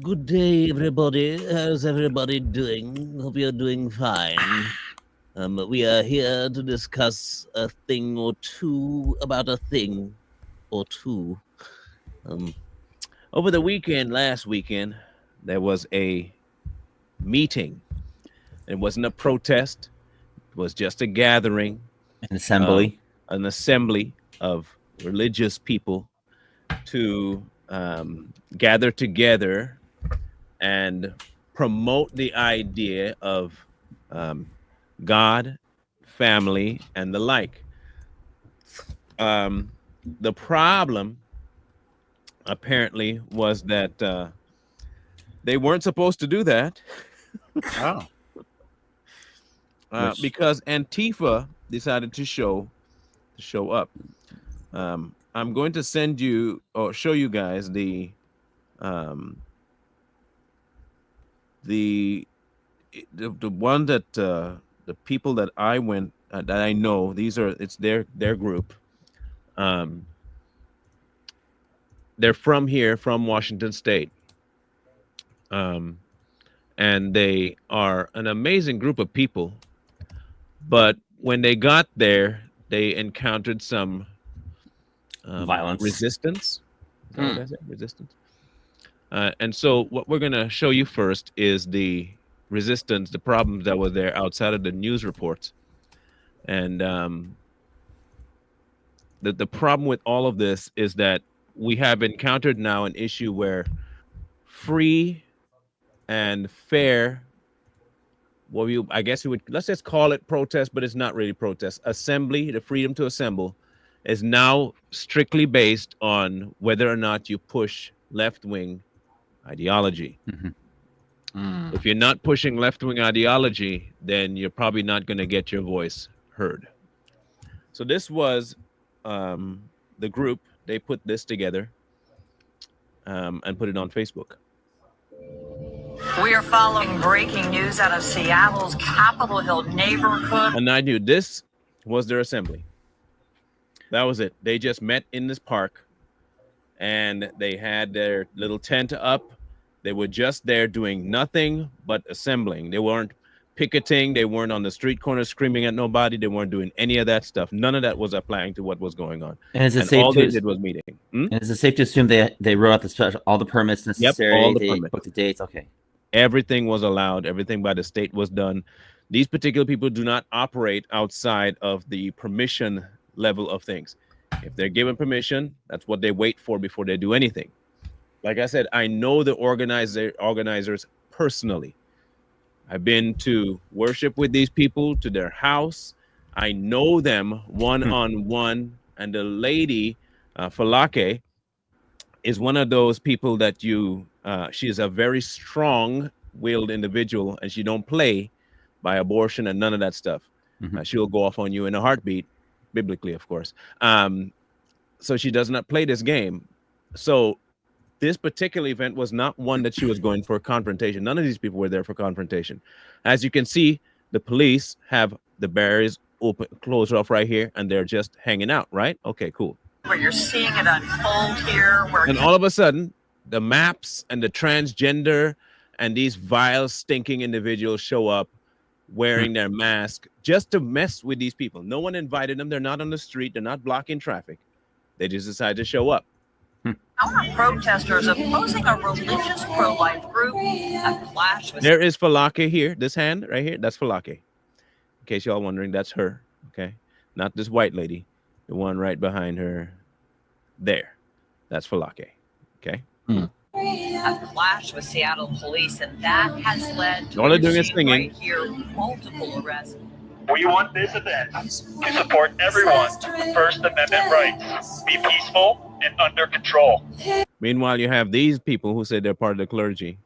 Good day, everybody. How's everybody doing? Hope you're doing fine. We are here to discuss a thing or two about a thing or two. Over the weekend, last weekend, there was a meeting. It wasn't a protest. It was just a gathering, An assembly. an assembly of religious people to gather together and promote the idea of God, family, and the like. The problem apparently was that they weren't supposed to do that. Oh. Because Antifa decided to show up. I'm going to send you or show you guys the one that the people that I went that I know, it's their group. They're from here, from Washington State, and they are an amazing group of people. But when they got there, they encountered some violence, resistance. Resistance. And so what we're going to show you first is the resistance, the problems that were there outside of the news reports. And the problem with all of this is that we have encountered now an issue where free and fair, I guess let's just call it protest, but it's not really protest. Assembly, the freedom to assemble, is now strictly based on whether or not you push left-wing ideology. If you're not pushing left-wing ideology, then you're probably not going to get your voice heard. So this was the group. They put this together and put it on Facebook. We are following breaking news out of Seattle's Capitol Hill neighborhood. And I knew this was their assembly. That was it. They just met in this park and they had their little tent up. They were just there doing nothing but assembling. They weren't picketing. They weren't on the street corner screaming at nobody. They weren't doing any of that stuff. None of that was applying to what was going on. And all they did was meeting. And is it safe to assume they wrote out all the permits necessary? Yep, all the they permits. booked the dates. Okay. Everything was allowed. Everything by the state was done. These particular people do not operate outside of the permission level of things. If they're given permission, that's what they wait for before they do anything. Like I said, I know the organizers personally. I've been to worship with these people, to their house. I know them one-on-one. And the lady, Falake, is one of those people that she is a very strong-willed individual, and she don't play by abortion and none of that stuff. She'll go off on you in a heartbeat, biblically, of course. So she does not play this game. So this particular event was not one that she was going for a confrontation. None of these people were there for confrontation. As you can see, the police have the barriers closed off right here, and they're just hanging out, right? Okay, cool. Where you're seeing it unfold here. And all of a sudden, the maps and the transgender and these vile, stinking individuals show up wearing their mask just to mess with these people. No one invited them. They're not on the street. They're not blocking traffic. They just decided to show up. Our protesters opposing a religious pro-life group that clashed with... There is Falake here. This hand right here, that's Falake. In case y'all wondering, that's her. Okay, not this white lady. The one right behind her there. That's Falake. Okay. A clash with Seattle police, and that has led to all they're doing is singing. Right here, multiple arrests. We want this event to support everyone's First Amendment rights, be peaceful and under control. Meanwhile, you have these people who say they're part of the clergy.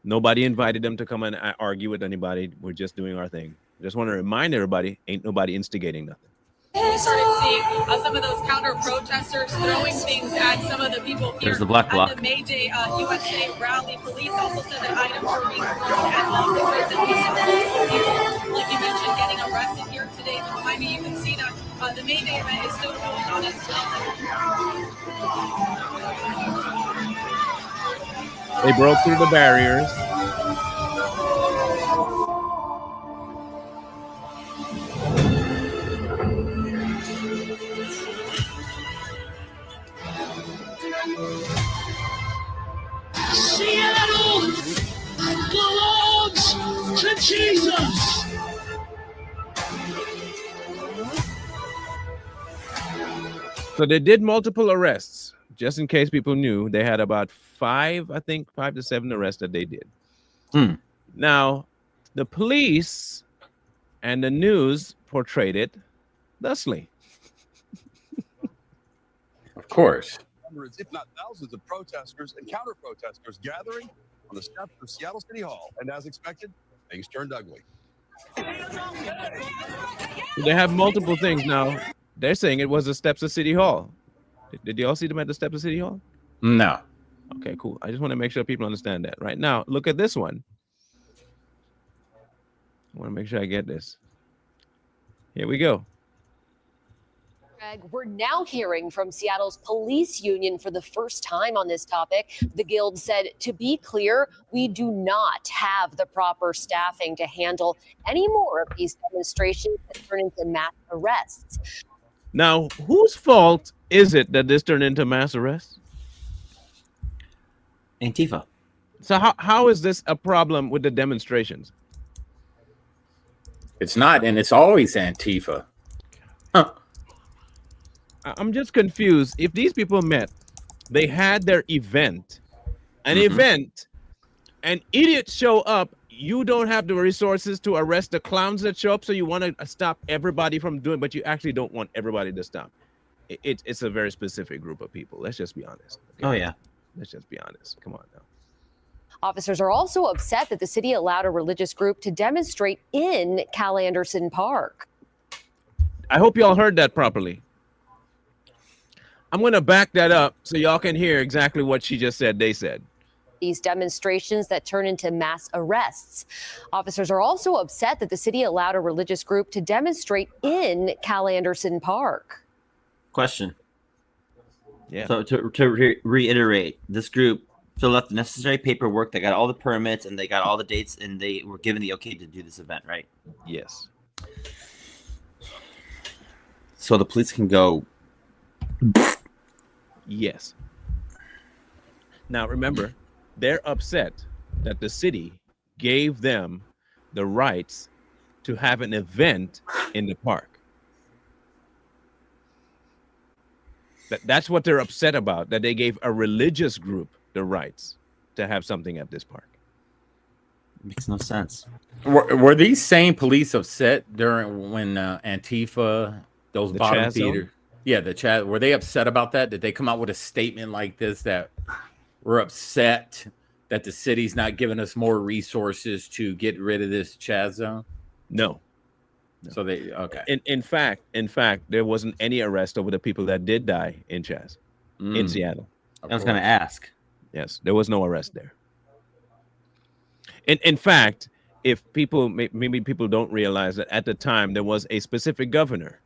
Nobody invited them to come and argue with anybody. We're just doing our thing. Just want to remind everybody, ain't nobody instigating nothing. We started seeing some of those counter-protesters throwing things at some of the people here. There's the black bloc. At the May Day USA rally. Police also said that items were being thrown at officers and people, like you mentioned, getting arrested here today. Behind me, you can see that the May Day event is still going on as well. They broke through the barriers. Seattle belongs to Jesus. So they did multiple arrests. Just in case people knew, they had about 5 to 7 arrests that they did. Now, the police and the news portrayed it thusly. Of course. Hundreds, if not thousands, of protesters and counter-protesters gathering on the steps of Seattle City Hall. And as expected, things turned ugly. They have multiple things now. They're saying it was the steps of City Hall. Did you all see them at the steps of City Hall? No. Okay, cool. I just want to make sure people understand that. Right now, look at this one. I want to make sure I get this. Here we go. We're now hearing from Seattle's police union for the first time on this topic. The Guild said, to be clear, we do not have the proper staffing to handle any more of these demonstrations that turn into mass arrests. Now, whose fault is it that this turned into mass arrests? Antifa. So how is this a problem with the demonstrations? It's not, and it's always Antifa. Huh. I'm just confused. If these people met, they had their event, an event, and idiots show up, you don't have the resources to arrest the clowns that show up, so you want to stop everybody from doing, but you actually don't want everybody to stop. It's a very specific group of people. Let's just be honest. Okay? Oh, yeah. Let's just be honest. Come on now. Officers are also upset that the city allowed a religious group to demonstrate in Cal Anderson Park. I hope y'all heard that properly. I'm going to back that up so y'all can hear exactly what she just said. They said. These demonstrations that turn into mass arrests. Officers are also upset that the city allowed a religious group to demonstrate in Cal Anderson Park. Question. Yeah. So to reiterate, this group filled out the necessary paperwork. They got all the permits and they got all the dates, and they were given the okay to do this event, right? Yes. So the police can go. Yes. Now remember, they're upset that the city gave them the rights to have an event in the park. That's what they're upset about, that they gave a religious group the rights to have something at this park. Makes no sense. Were these same police upset during when Antifa, those The bottom Chaz zone? theater? Yeah, the chat. Were they upset about that? Did they come out with a statement like this that we're upset that the city's not giving us more resources to get rid of this Chaz zone? No. So they okay. In fact, there wasn't any arrest over the people that did die in Chaz, in Seattle. I was going to ask. Yes, there was no arrest there. In fact, if people maybe people don't realize that at the time there was a specific governor.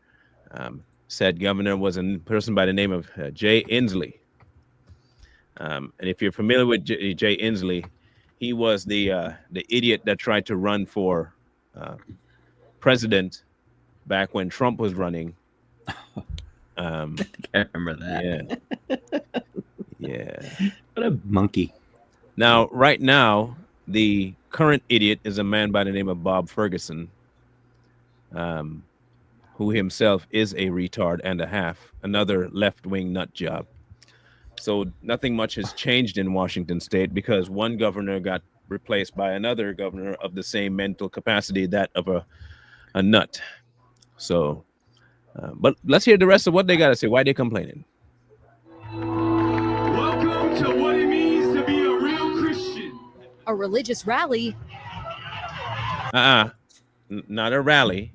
Said governor was a person by the name of Jay Inslee. And if you're familiar with Jay Inslee, he was the idiot that tried to run for president back when Trump was running. I remember that. Yeah. What a monkey. Now, right now, the current idiot is a man by the name of Bob Ferguson, who himself is a retard and a half, another left-wing nut job. So nothing much has changed in Washington state because one governor got replaced by another governor of the same mental capacity, that of a nut. So, but let's hear the rest of what they got to say. Why they complaining? Welcome to what it means to be a real Christian. A religious rally. Not a rally,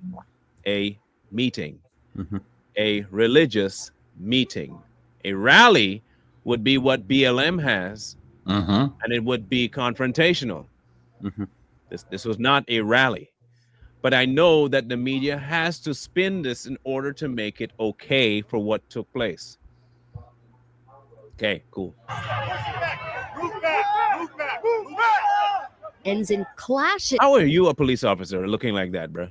a meeting, a religious meeting. A rally would be what BLM has, and it would be confrontational. This was not a rally. But I know that the media has to spin this in order to make it okay for what took place. Okay, cool. Move back! Move ends in clashes. How are you a police officer looking like that, bro?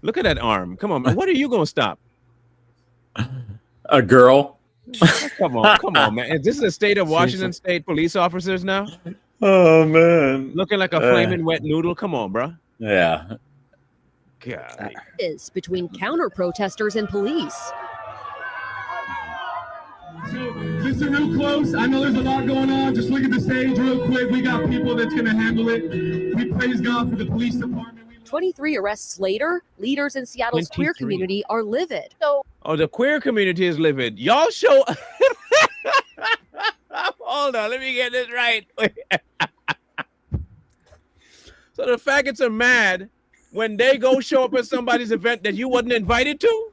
Look at that arm. Come on, man. What are you gonna stop? A girl. Come on, man. Is this the state of Washington State police officers now? Oh man, looking like a flaming wet noodle. Come on, bro. Yeah. God. Is between counter protesters and police. So this is real close. I know there's a lot going on. Just look at the stage real quick. We got people that's going to handle it. We praise God for the police department. 23 arrests later, leaders in Seattle's queer 23. community are livid. Oh, the queer community is livid. Y'all show. Hold on, let me get this right. So the faggots are mad when they go show up at somebody's event that you wasn't invited to?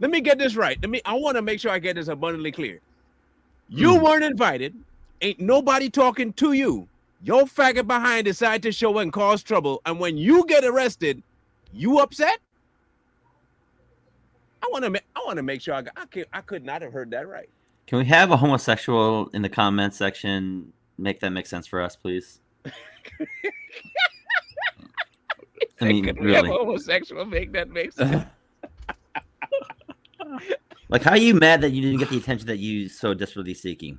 Let me get this right. I want to make sure I get this abundantly clear. You weren't invited. Ain't nobody talking to you. Your faggot behind decide to show and cause trouble, and when you get arrested, you upset? I want to make sure I could not have heard that right. Can we have a homosexual in the comment section make that make sense for us, please? I mean, really. Homosexual make that make sense. Like, how are you mad that you didn't get the attention that you so desperately seeking?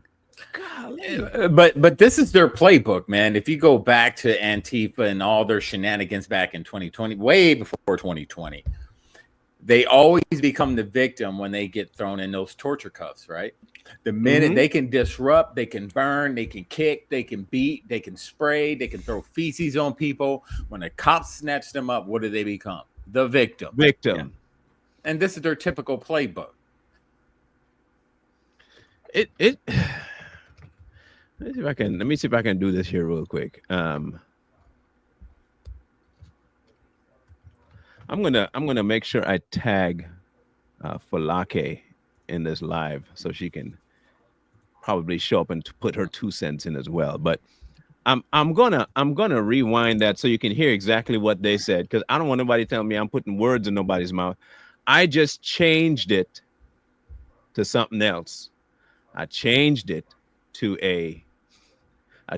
But this is their playbook, man. If you go back to Antifa and all their shenanigans back in 2020, way before 2020, they always become the victim when they get thrown in those torture cuffs, right? The minute they can disrupt, they can burn, they can kick, they can beat, they can spray, they can throw feces on people. When the cops snatch them up, what do they become? The victim. Victim. Yeah. And this is their typical playbook. Let me see if I can do this here real quick. I'm gonna make sure I tag Falake in this live so she can probably show up and put her 2 cents in as well. But I'm gonna rewind that so you can hear exactly what they said, because I don't want nobody telling me I'm putting words in nobody's mouth. I just changed it to something else. I changed it to a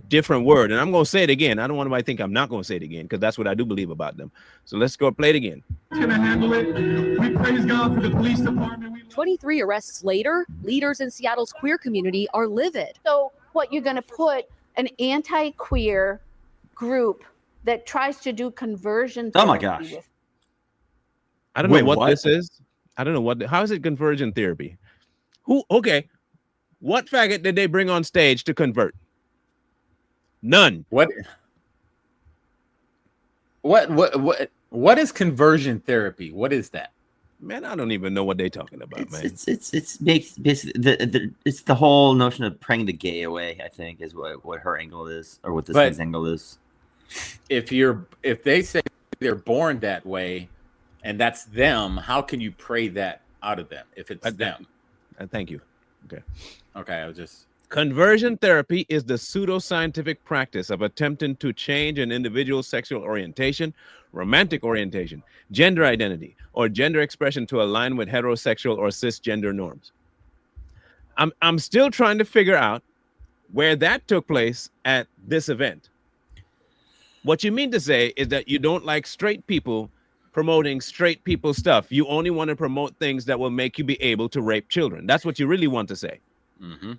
different word, and I'm going to say it again. I don't want anybody to think I'm not going to say it again, because that's what I do believe about them. So let's go play it again. Going to handle it. We praise God for the police department. 23 arrests later, leaders in Seattle's queer community are livid. So what you're going to put an anti-queer group that tries to do conversion Oh my therapy gosh. with. I don't know what this is. I don't know how is it conversion therapy? Okay. What faggot did they bring on stage to convert? None. What is conversion therapy? What is that? Man, I don't even know what they're talking about, man. It's basically it's the whole notion of praying the gay away, I think, is what her angle is, or what this guy's angle is. If they say they're born that way and that's them, how can you pray that out of them if it's them? Thank you. Okay, I was just... Conversion therapy is the pseudoscientific practice of attempting to change an individual's sexual orientation, romantic orientation, gender identity, or gender expression to align with heterosexual or cisgender norms. I'm still trying to figure out where that took place at this event. What you mean to say is that you don't like straight people promoting straight people stuff. You only want to promote things that will make you be able to rape children. That's what you really want to say.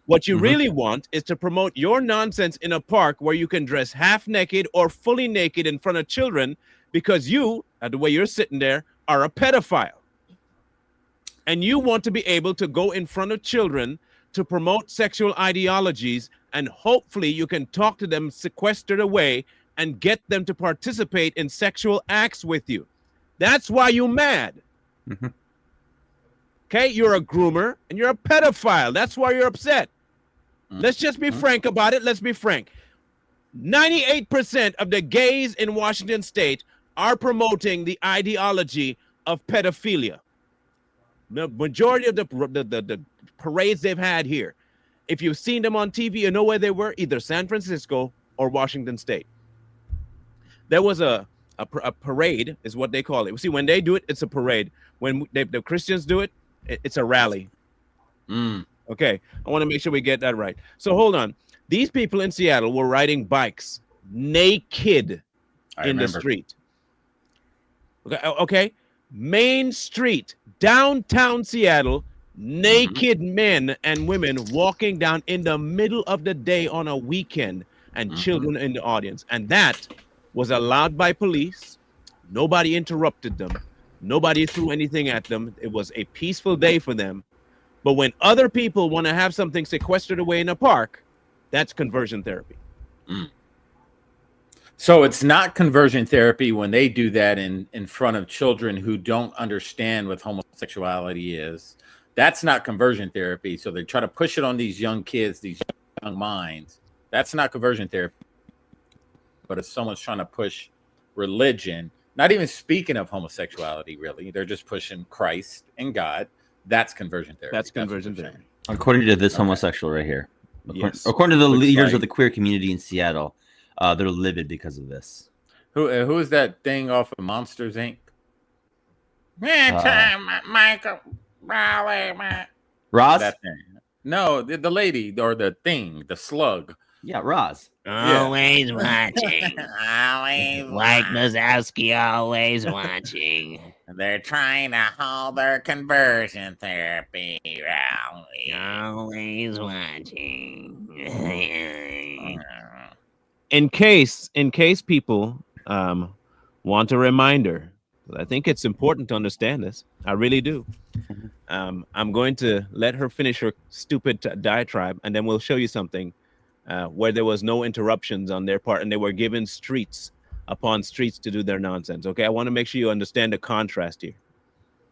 What you really want is to promote your nonsense in a park where you can dress half naked or fully naked in front of children because you, the way you're sitting there, are a pedophile. And you want to be able to go in front of children to promote sexual ideologies, and hopefully you can talk to them sequestered away and get them to participate in sexual acts with you. That's why you're mad. Okay, you're a groomer and you're a pedophile. That's why you're upset. Let's just be frank about it. Let's be frank. 98% of the gays in Washington State are promoting the ideology of pedophilia. The majority of the parades they've had here, if you've seen them on TV, you know where they were, either San Francisco or Washington State. There was a parade, is what they call it. See, when they do it, it's a parade. When the Christians do it, it's a rally. Okay, I want to make sure we get that right. So hold on. These people in Seattle were riding bikes naked I in the remember. street. Okay. Main Street, downtown Seattle, naked men and women walking down in the middle of the day on a weekend, and children in the audience. And that was allowed by police. Nobody interrupted them. Nobody threw anything at them. It was a peaceful day for them. But when other people want to have something sequestered away in a park, that's conversion therapy. So it's not conversion therapy when they do that in front of children who don't understand what homosexuality is. That's not conversion therapy. So they try to push it on these young kids, these young minds. That's not conversion therapy. But if someone's trying to push religion, not even speaking of homosexuality, really, they're just pushing Christ and God. That's conversion therapy. That's conversion therapy. According to this homosexual right here. Yes. According to the Looks leaders like- of the queer community in Seattle, they're livid because of this. Who is that thing off of Monsters Inc? Michael Roz? That thing. No, the lady or the thing, the slug. Yeah, Roz. Always watching. Mike Mazowski always watching. They're trying to hold their conversion therapy rally. Always watching. In case people want a reminder, I think it's important to understand this. I really do. I'm going to let her finish her stupid diatribe, and then we'll show you something where there was no interruptions on their part, and they were given streets upon streets to do their nonsense. Okay, I want to make sure you understand the contrast here.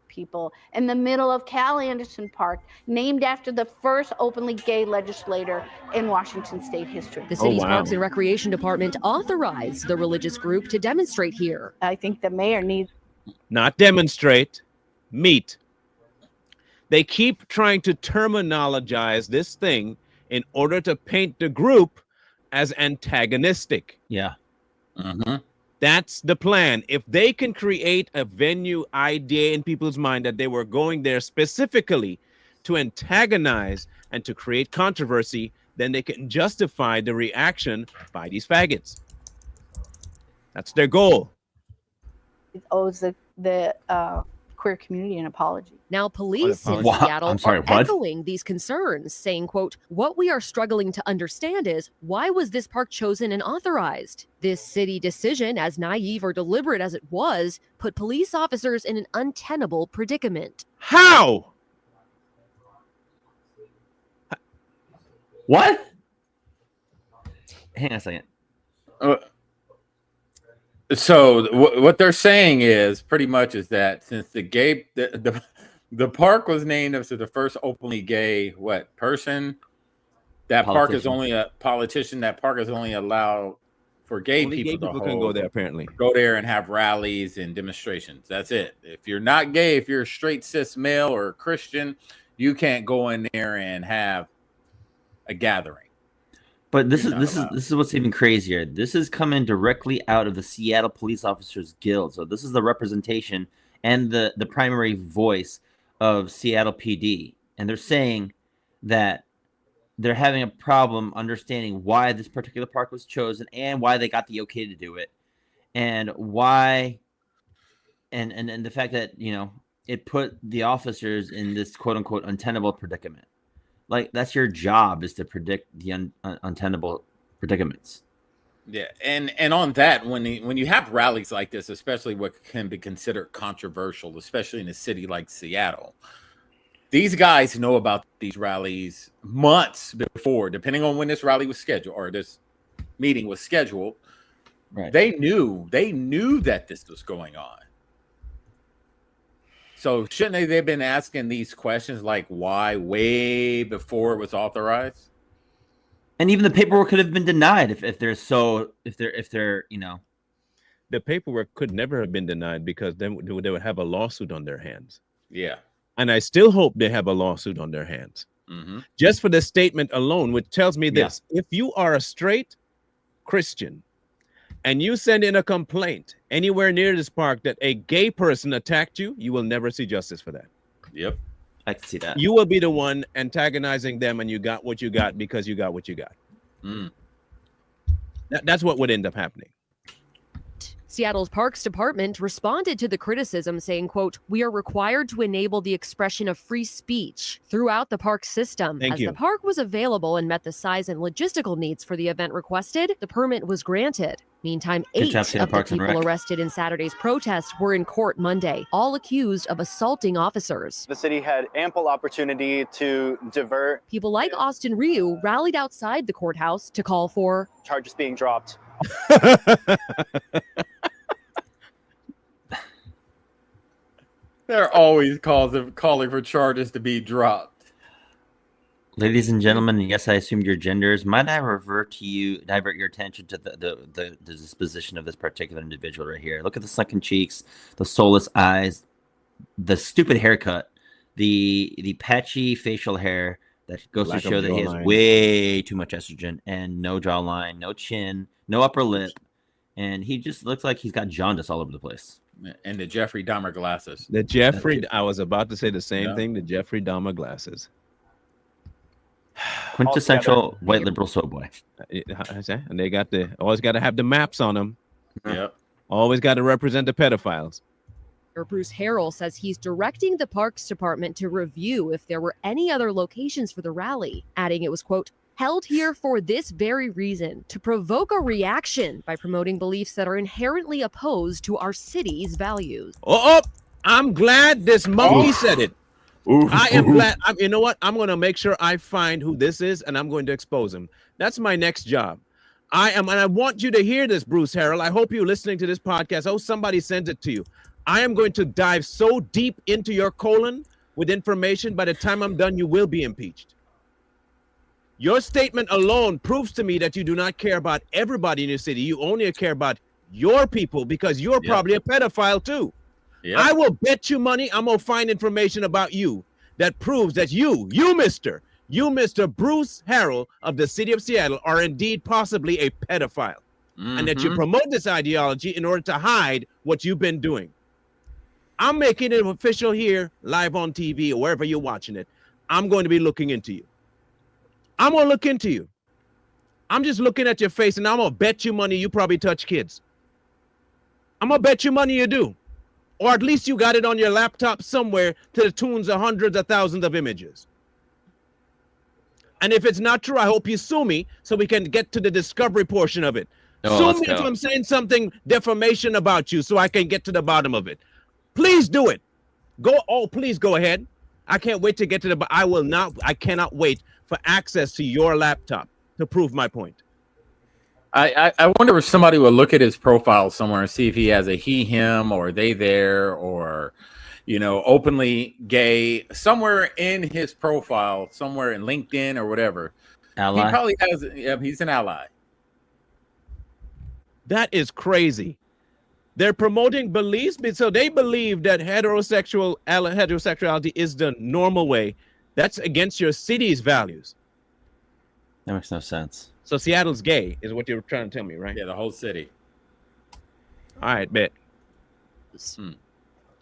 People in the middle of Cal Anderson Park, named after the first openly gay legislator in Washington state history. The city's Parks and Recreation Department authorized the religious group to demonstrate here. I think the mayor needs Not demonstrate, meet. They keep trying to terminologize this thing in order to paint the group as antagonistic. Yeah. That's the plan. If they can create a venue idea in people's mind that they were going there specifically to antagonize and to create controversy, then they can justify the reaction by these faggots. That's their goal. owes the queer community an apology. Now, police in Wow. Seattle I'm sorry, are what? echoing these concerns, saying, quote, "What we are struggling to understand is why was this park chosen and authorized? This city decision, as naive or deliberate as it was, put police officers in an untenable predicament." How? What? Hang on a second. So what they're saying is pretty much is that since the park was named after the first openly gay person, that park is Politician. only a politician. That park is only allowed for gay Only people gay to people can go there, apparently. go there and have rallies and demonstrations. That's it. If you're not gay, if you're a straight cis male or a Christian, you can't go in there and have a gathering. But this You're is not this is what's even crazier. This is coming directly out of the Seattle Police Officers Guild. So this is the representation and the primary voice of Seattle PD. And they're saying that they're having a problem understanding why this particular park was chosen and why they got the okay to do it. And why and the fact that, you know, it put the officers in this quote unquote untenable predicament. Like, that's your job, is to predict the untenable predicaments. Yeah, and on that, when you have rallies like this, especially what can be considered controversial, especially in a city like Seattle, these guys know about these rallies months before, depending on when this rally was scheduled or this meeting was scheduled. Right. They knew that this was going on. So shouldn't they've been asking these questions like why way before it was authorized? And even the paperwork could have been denied if they're you know. The paperwork could never have been denied because then they would have a lawsuit on their hands. Yeah. And I still hope they have a lawsuit on their hands. Mm-hmm. Just for the statement alone, which tells me this: if you are a straight Christian and you send in a complaint anywhere near this park that a gay person attacked you, you will never see justice for that. Yep. I can see that. You will be the one antagonizing them, and you got what you got because you got what you got. Mm. That's what would end up happening. Seattle's Parks Department responded to the criticism saying, quote, "We are required to enable the expression of free speech throughout the park system. Thank As you. the park was available and met the size and logistical needs for the event requested, the permit was granted." Meantime, Good 8 job, Seattle of the Parks and people Rec. arrested in Saturday's protest were in court Monday, all accused of assaulting officers. The city had ample opportunity to divert. People like Austin Ryu rallied outside the courthouse to call for charges being dropped. There are always calling for charges to be dropped. Ladies and gentlemen, yes, I assumed your genders. Might I divert your attention to the disposition of this particular individual right here? Look at the sunken cheeks, the soulless eyes, the stupid haircut, the patchy facial hair that goes to show that he has way too much estrogen, and no jawline, no chin, no upper lip, and he just looks like he's got jaundice all over the place. And the Jeffrey Dahmer glasses. I was about to say the same thing, the Jeffrey Dahmer glasses. Quintessential white liberal soap boy. And they always got to have the maps on them. Yep. Always got to represent the pedophiles. Bruce Harrell says he's directing the Parks Department to review if there were any other locations for the rally, adding it was, quote, "held here for this very reason, to provoke a reaction by promoting beliefs that are inherently opposed to our city's values." I'm glad this monkey said it. I am glad. You know what? I'm going to make sure I find who this is, and I'm going to expose him. That's my next job. And I want you to hear this, Bruce Harrell. I hope you're listening to this podcast. Oh, somebody sent it to you. I am going to dive so deep into your colon with information. By the time I'm done, you will be impeached. Your statement alone proves to me that you do not care about everybody in your city. You only care about your people because you're probably a pedophile too. Yep. I will bet you money I'm going to find information about you that proves that you, Mr. Bruce Harrell of the city of Seattle, are indeed possibly a pedophile. And that you promote this ideology in order to hide what you've been doing. I'm making it official here, live on TV or wherever you're watching it. I'm going to be looking into you. I'm going to look into you. I'm just looking at your face, and I'm going to bet you money you probably touch kids. I'm going to bet you money you do. Or at least you got it on your laptop somewhere to the tunes of hundreds of thousands of images. And if it's not true, I hope you sue me so we can get to the discovery portion of it. Sue me if I'm saying something defamation about you so I can get to the bottom of it. Please do it. Please go ahead. I can't wait to get to I cannot wait for access to your laptop to prove my point. I wonder if somebody will look at his profile somewhere and see if he has a he, him, or they, there, or, openly gay somewhere in his profile, somewhere in LinkedIn or whatever. Ally. He probably has. Yeah, he's an ally. That is crazy. They're promoting beliefs, so they believe that heterosexuality is the normal way. That's against your city's values. That makes no sense. So Seattle's gay is what you're trying to tell me, right? Yeah, the whole city. All right, bet.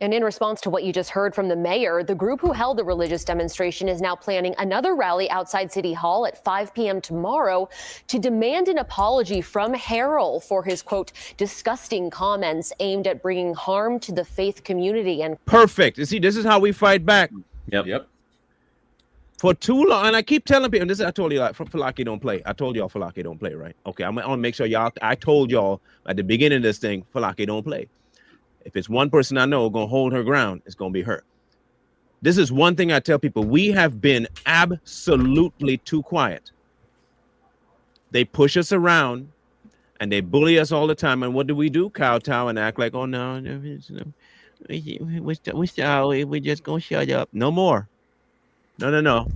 And in response to what you just heard from the mayor, the group who held the religious demonstration is now planning another rally outside City Hall at 5 p.m. tomorrow to demand an apology from Harrell for his, quote, disgusting comments aimed at bringing harm to the faith community. And perfect. You see, this is how we fight back. Yep. For too long, and I keep telling people, and this is, I told you, like, Falaki don't play. I told y'all Falaki don't play, right? Okay, I'm gonna make sure I told y'all at the beginning of this thing, Falaki don't play. If it's one person I know gonna hold her ground, it's gonna be her. This is one thing I tell people. We have been absolutely too quiet. They push us around and they bully us all the time. And what do? Kowtow and act like, oh no, we're sorry, we're just gonna shut up. No more. No.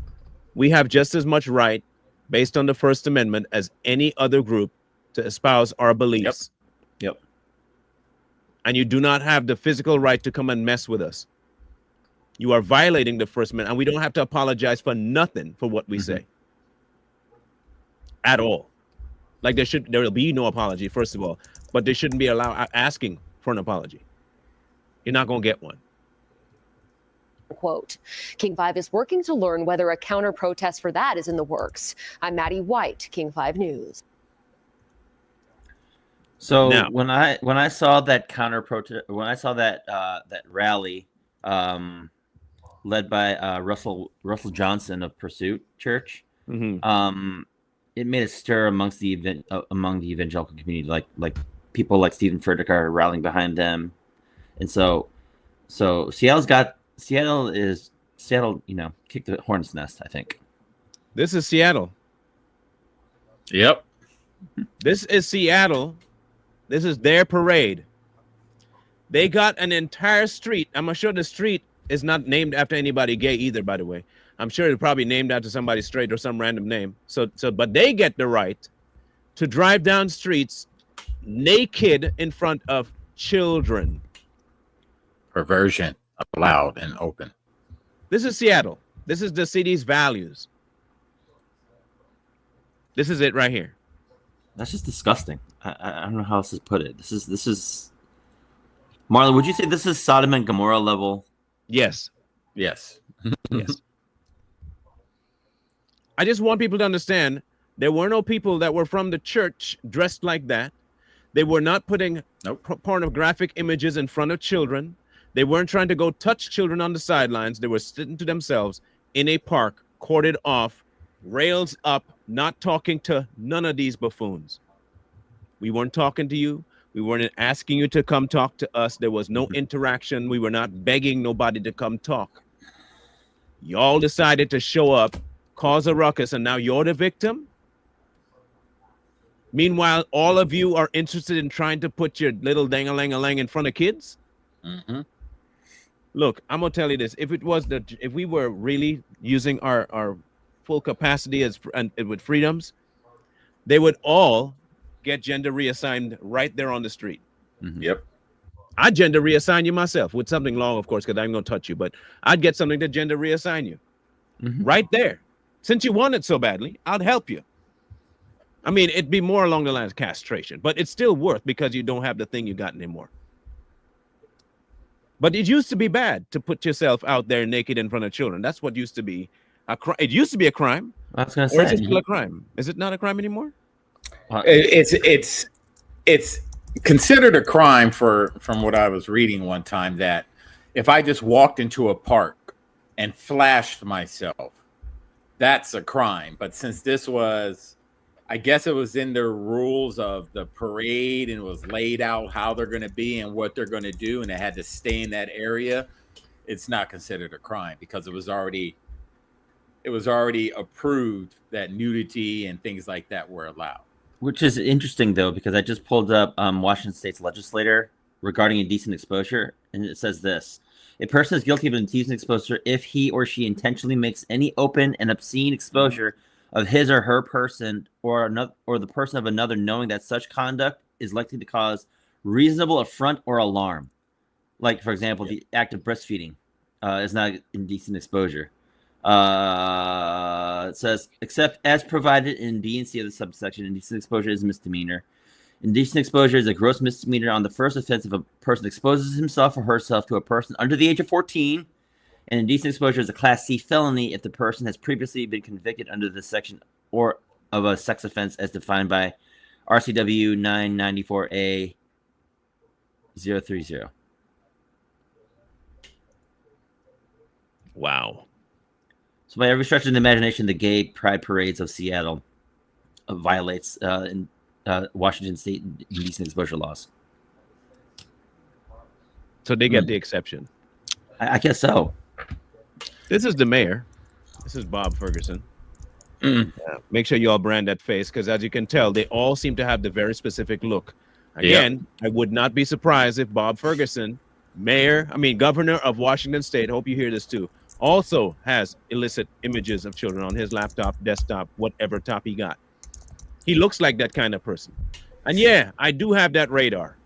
We have just as much right, based on the First Amendment, as any other group to espouse our beliefs. Yep. And you do not have the physical right to come and mess with us. You are violating the First Amendment, and we don't have to apologize for nothing for what we say. At all. Like there will be no apology, first of all, but they shouldn't be asking for an apology. You're not going to get one. Quote, King 5 is working to learn whether a counter protest for that is in the works. I'm Maddie White, King 5 News. So Now- when I saw that counter protest, when I saw that that rally led by Russell Johnson of Pursuit Church, it made a stir amongst the among the evangelical community. Like people like Stephen Furtick are rallying behind them, and so Seattle, you know, kicked the hornet's nest, I think. This is Seattle. Yep. This is Seattle. This is their parade. They got an entire street. I'm sure the street is not named after anybody gay either, by the way. I'm sure it's probably named after somebody straight or some random name. But they get the right to drive down streets naked in front of children. Perversion allowed and open. This is Seattle. This is the city's values. This is it right here. That's just disgusting. I don't know how else to put it. This is Marlon, would you say this is Sodom and Gomorrah level? Yes. Yes. Yes. I just want people to understand there were no people that were from the church dressed like that. They were not putting pornographic images in front of children. They weren't trying to go touch children on the sidelines. They were sitting to themselves in a park, corded off, rails up, not talking to none of these buffoons. We weren't talking to you. We weren't asking you to come talk to us. There was no interaction. We were not begging nobody to come talk. Y'all decided to show up, cause a ruckus, and now you're the victim? Meanwhile, all of you are interested in trying to put your little dang-a-lang-a-lang in front of kids? Look, I'm gonna tell you this. If we were really using our full capacity and with freedoms, they would all get gender reassigned right there on the street. Yep. I'd gender reassign you myself with something long, of course, because I'm gonna touch you, but I'd get something to gender reassign you right there. Since you want it so badly, I'd help you. I mean, it'd be more along the lines of castration, but it's still worth because you don't have the thing you got anymore. But it used to be bad to put yourself out there naked in front of children. That's what used to be a crime. It used to be a crime. I was gonna or is say, it still a crime? Is it not a crime anymore? It's considered a crime from what I was reading one time, that if I just walked into a park and flashed myself, that's a crime. But since this was, I guess it was in the rules of the parade and it was laid out how they're going to be and what they're going to do, and it had to stay in that area, it's not considered a crime because it was already approved that nudity and things like that were allowed. Which is interesting, though, because I just pulled up Washington State's legislator regarding indecent exposure, and it says this: a person is guilty of indecent exposure if he or she intentionally makes any open and obscene exposure of his or her person or the person of another, knowing that such conduct is likely to cause reasonable affront or alarm. Like, for example, the act of breastfeeding is not indecent exposure. It says, except as provided in B and C of the subsection, indecent exposure is a misdemeanor. Indecent exposure is a gross misdemeanor on the first offense if a person exposes himself or herself to a person under the age of 14. And indecent exposure is a Class C felony if the person has previously been convicted under this section or of a sex offense as defined by RCW 994A030. Wow. So by every stretch of the imagination, the gay pride parades of Seattle violates Washington State indecent exposure laws. So they get the exception. I guess so. This is the mayor. This is Bob Ferguson. Make sure you all brand that face, because as you can tell, they all seem to have the very specific look. Again, I would not be surprised if Bob Ferguson, governor of Washington State, hope you hear this too, also has illicit images of children on his laptop, desktop, whatever top he got. He looks like that kind of person. And yeah, I do have that radar.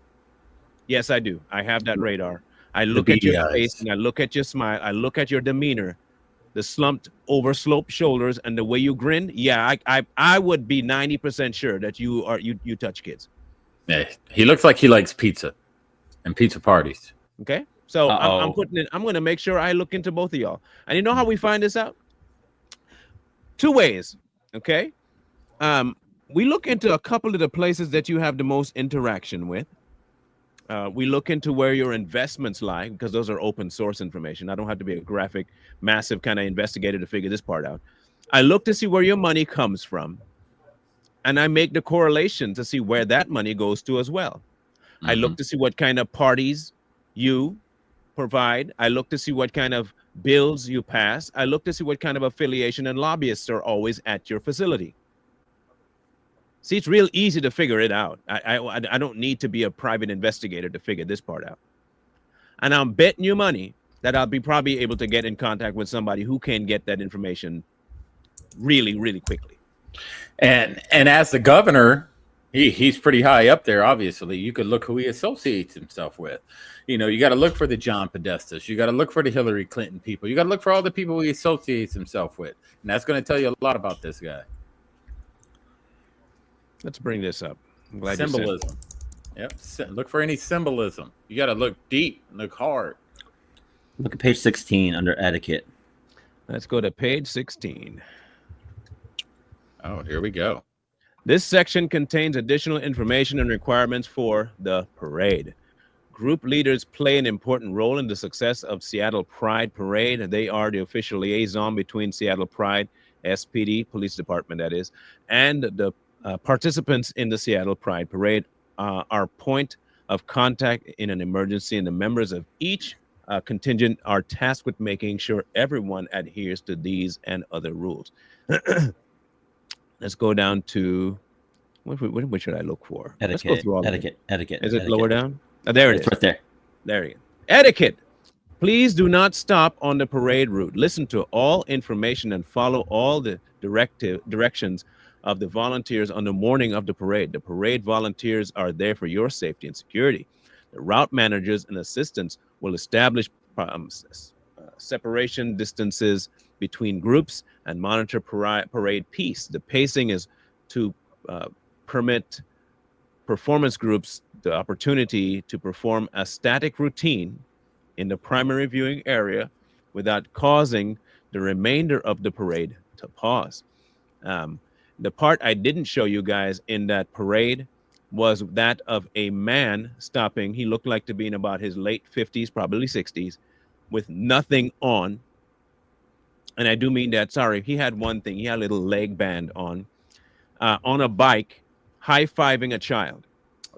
Yes, I do. I have that radar. I look at your face and I look at your smile. I look at your demeanor, the slumped over sloped shoulders and the way you grin. Yeah, I would be 90% sure that you touch kids. Yeah, he looks like he likes pizza and pizza parties. Okay. So I'm going to make sure I look into both of y'all. And you know how we find this out? Two ways. Okay. we look into a couple of the places that you have the most interaction with. We look into where your investments lie, because those are open source information. I don't have to be a graphic, massive kind of investigator to figure this part out. I look to see where your money comes from, and I make the correlation to see where that money goes to as well. I look to see what kind of parties you provide. I look to see what kind of bills you pass. I look to see what kind of affiliation and lobbyists are always at your facility. See, it's real easy to figure it out. I don't need to be a private investigator to figure this part out. And I'm betting you money that I'll be probably able to get in contact with somebody who can get that information really, really quickly. And as the governor, he's pretty high up there, obviously. You could look who he associates himself with. You know, you got to look for the John Podestas. You got to look for the Hillary Clinton people. You got to look for all the people he associates himself with. And that's going to tell you a lot about this guy. Let's bring this up. I'm glad symbolism. Yep. Look for any symbolism. You got to look deep, look hard. Look at page 16 under etiquette. Let's go to page 16. Oh, here we go. This section contains additional information and requirements for the parade. Group leaders play an important role in the success of Seattle Pride Parade. They are the official liaison between Seattle Pride, SPD, Police Department that is, and the participants in the Seattle Pride Parade are point of contact in an emergency, and the members of each contingent are tasked with making sure everyone adheres to these and other rules. Let's go down to what should I look for? Etiquette. Let's go through all etiquette. Is it etiquette. lower down? Oh, there it is. It's right there. There you go. Etiquette. Please do not stop on the parade route. Listen to all information and follow all the directions of the volunteers on the morning of the parade. The parade volunteers are there for your safety and security. The route managers and assistants will establish separation distances between groups and monitor parade peace. The pacing is to permit performance groups the opportunity to perform a static routine in the primary viewing area without causing the remainder of the parade to pause. The part I didn't show you guys in that parade was that of a man stopping. He looked like to be in about his late 50s, probably 60s, with nothing on. And I do mean that, sorry, he had one thing. He had a little leg band on a bike, high-fiving a child.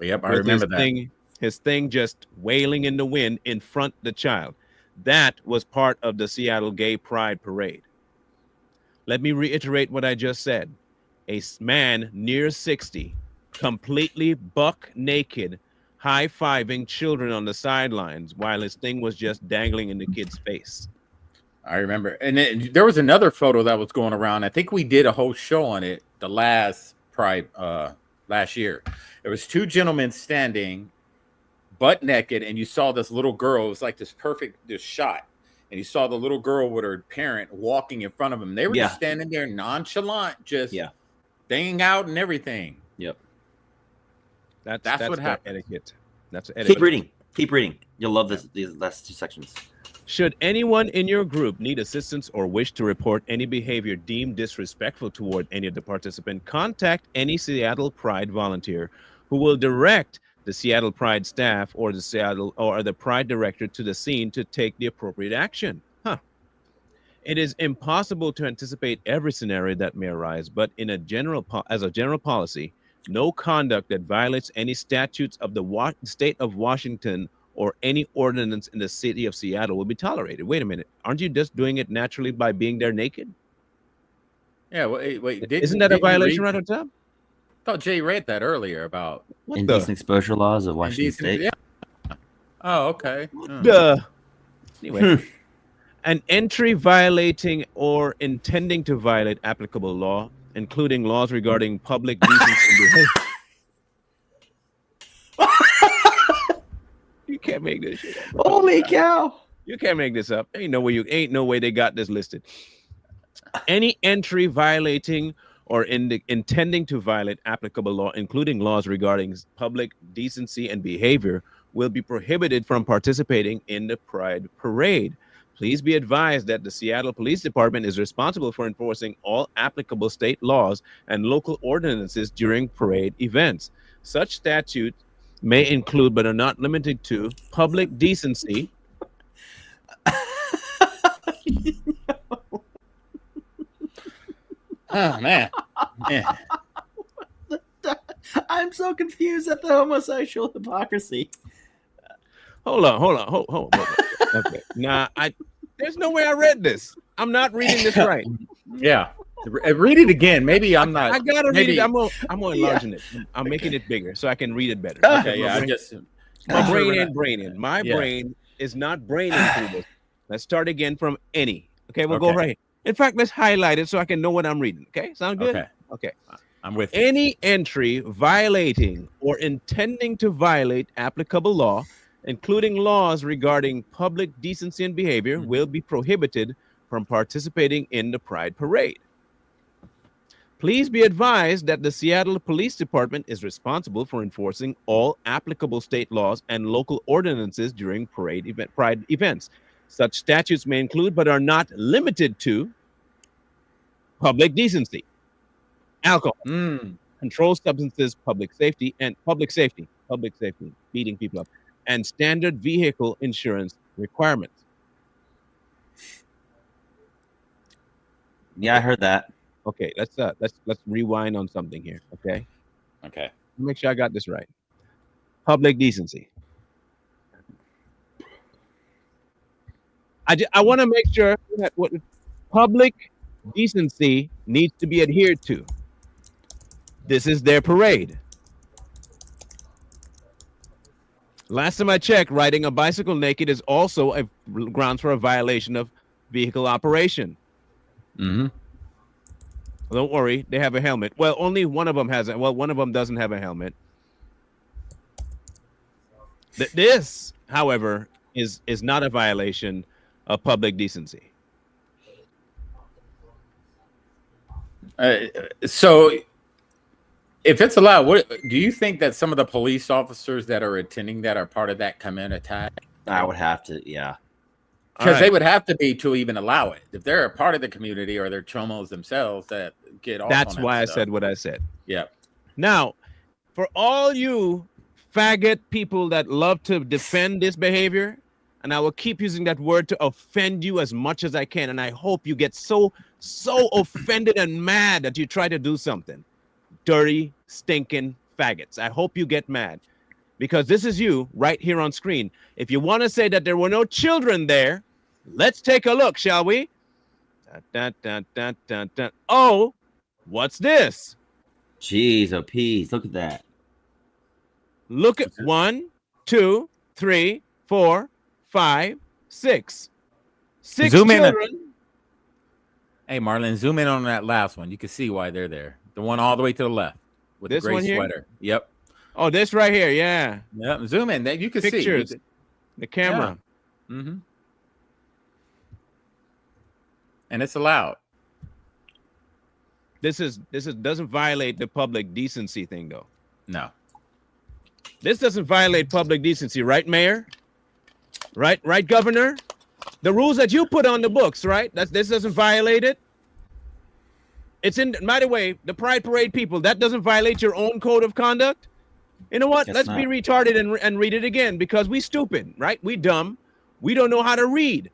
Yep, I remember that. His thing just wailing in the wind in front of the child. That was part of the Seattle Gay Pride Parade. Let me reiterate what I just said. A man near 60, completely buck naked, high-fiving children on the sidelines while his thing was just dangling in the kid's face. I remember. And there was another photo that was going around. I think we did a whole show on it the last Pride last year. There was two gentlemen standing butt naked, and you saw this little girl. It was like this shot. And you saw the little girl with her parent walking in front of him. They were just standing there nonchalant, just staying out and everything. Yep. That's what happened. Etiquette. That's etiquette. Keep reading. You'll love these last two sections. Should anyone in your group need assistance or wish to report any behavior deemed disrespectful toward any of the participants, contact any Seattle Pride volunteer who will direct the Seattle Pride staff or the Pride director to the scene to take the appropriate action. It is impossible to anticipate every scenario that may arise, but as a general policy, no conduct that violates any statutes of the state of Washington or any ordinance in the city of Seattle will be tolerated. Wait a minute. Aren't you just doing it naturally by being there naked? Yeah, wait. Isn't that a violation right on top? I thought Jay read that earlier about indecent exposure laws of Washington State. Yeah. Oh, okay. Anyway, an entry violating or intending to violate applicable law, including laws regarding public decency and behavior. You can't make this shit up. Holy cow. You can't make this up. Ain't no way they got this listed. Any entry violating or intending to violate applicable law, including laws regarding public decency and behavior, will be prohibited from participating in the Pride Parade. Please be advised that the Seattle Police Department is responsible for enforcing all applicable state laws and local ordinances during parade events. Such statutes may include, but are not limited to, public decency. Oh, man. Yeah. I'm so confused at the homosexual hypocrisy. Hold on. Okay. Nah, there's no way I read this. I'm not reading this right. Yeah. Read it again. Maybe I'm not. I gotta read it. I'm gonna enlarging Yeah. it. I'm making it bigger so I can read it better. Okay, yeah. My brain ain't braining. My brain is not braining through this. Let's start again from any. Okay, we'll go right. In fact, let's highlight it so I can know what I'm reading. Okay, sound good? Okay. I'm with you. Any entry violating or intending to violate applicable law, including laws regarding public decency and behavior, will be prohibited from participating in the Pride Parade. Please be advised that the Seattle Police Department is responsible for enforcing all applicable state laws and local ordinances during Pride events. Such statutes may include, but are not limited to, public decency, alcohol, controlled substances, public safety, beating people up, and standard vehicle insurance requirements. Yeah, I heard that. Okay, let's rewind on something here. Okay. Okay. Make sure I got this right. Public decency. I want to make sure that what public decency needs to be adhered to. This is their parade. Last time I checked, riding a bicycle naked is also a grounds for a violation of vehicle operation. Mm-hmm. Don't worry, they have a helmet. Well, only one of them has it. Well, one of them doesn't have a helmet. This, however, is not a violation of public decency. So, if it's allowed, what do you think that some of the police officers that are attending that are part of that command attack? I would have to, yeah. Because they would have to be to even allow it. If they're a part of the community or they're chomos themselves that get off. That's on why that I said what I said. Yeah. Now, for all you faggot people that love to defend this behavior, and I will keep using that word to offend you as much as I can, and I hope you get so offended and mad that you try to do something. Dirty, stinking faggots. I hope you get mad. Because this is you right here on screen. If you want to say that there were no children there, let's take a look, shall we? Oh, what's this? Jeez, oh, peas. Look at that. Look at 1, 2, 3, 4, 5, 6. 6 Zoom children. in. Hey, Marlon, zoom in on that last one. You can see why they're there. The one all the way to the left with This the gray one here? sweater. Yep. Oh, this right here, yeah. Yep. Zoom in. You can Pictures. see The camera. Yeah. Mm-hmm. And it's allowed. This doesn't violate the public decency thing, though. No. This doesn't violate public decency, right, Mayor? Right, Governor? The rules that you put on the books, right? This doesn't violate it. It's in. By the way, the Pride Parade people, that doesn't violate your own code of conduct. You know what? Let's be retarded and read it again because we stupid, right? We dumb. We don't know how to read.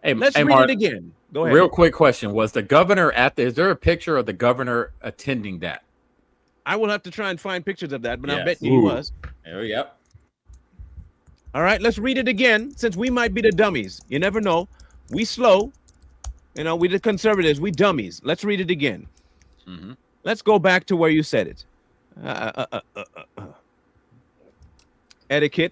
Hey, let's read Mark, it again. Go ahead. Real quick question: was the governor is there a picture of the governor attending that? I will have to try and find pictures of that, but Yes. I bet you he was. Oh, yep. All right, let's read it again since we might be the dummies. You never know. We slow. You know, we the conservatives. We dummies. Let's read it again. Mm-hmm. Let's go back to where you said it. Etiquette.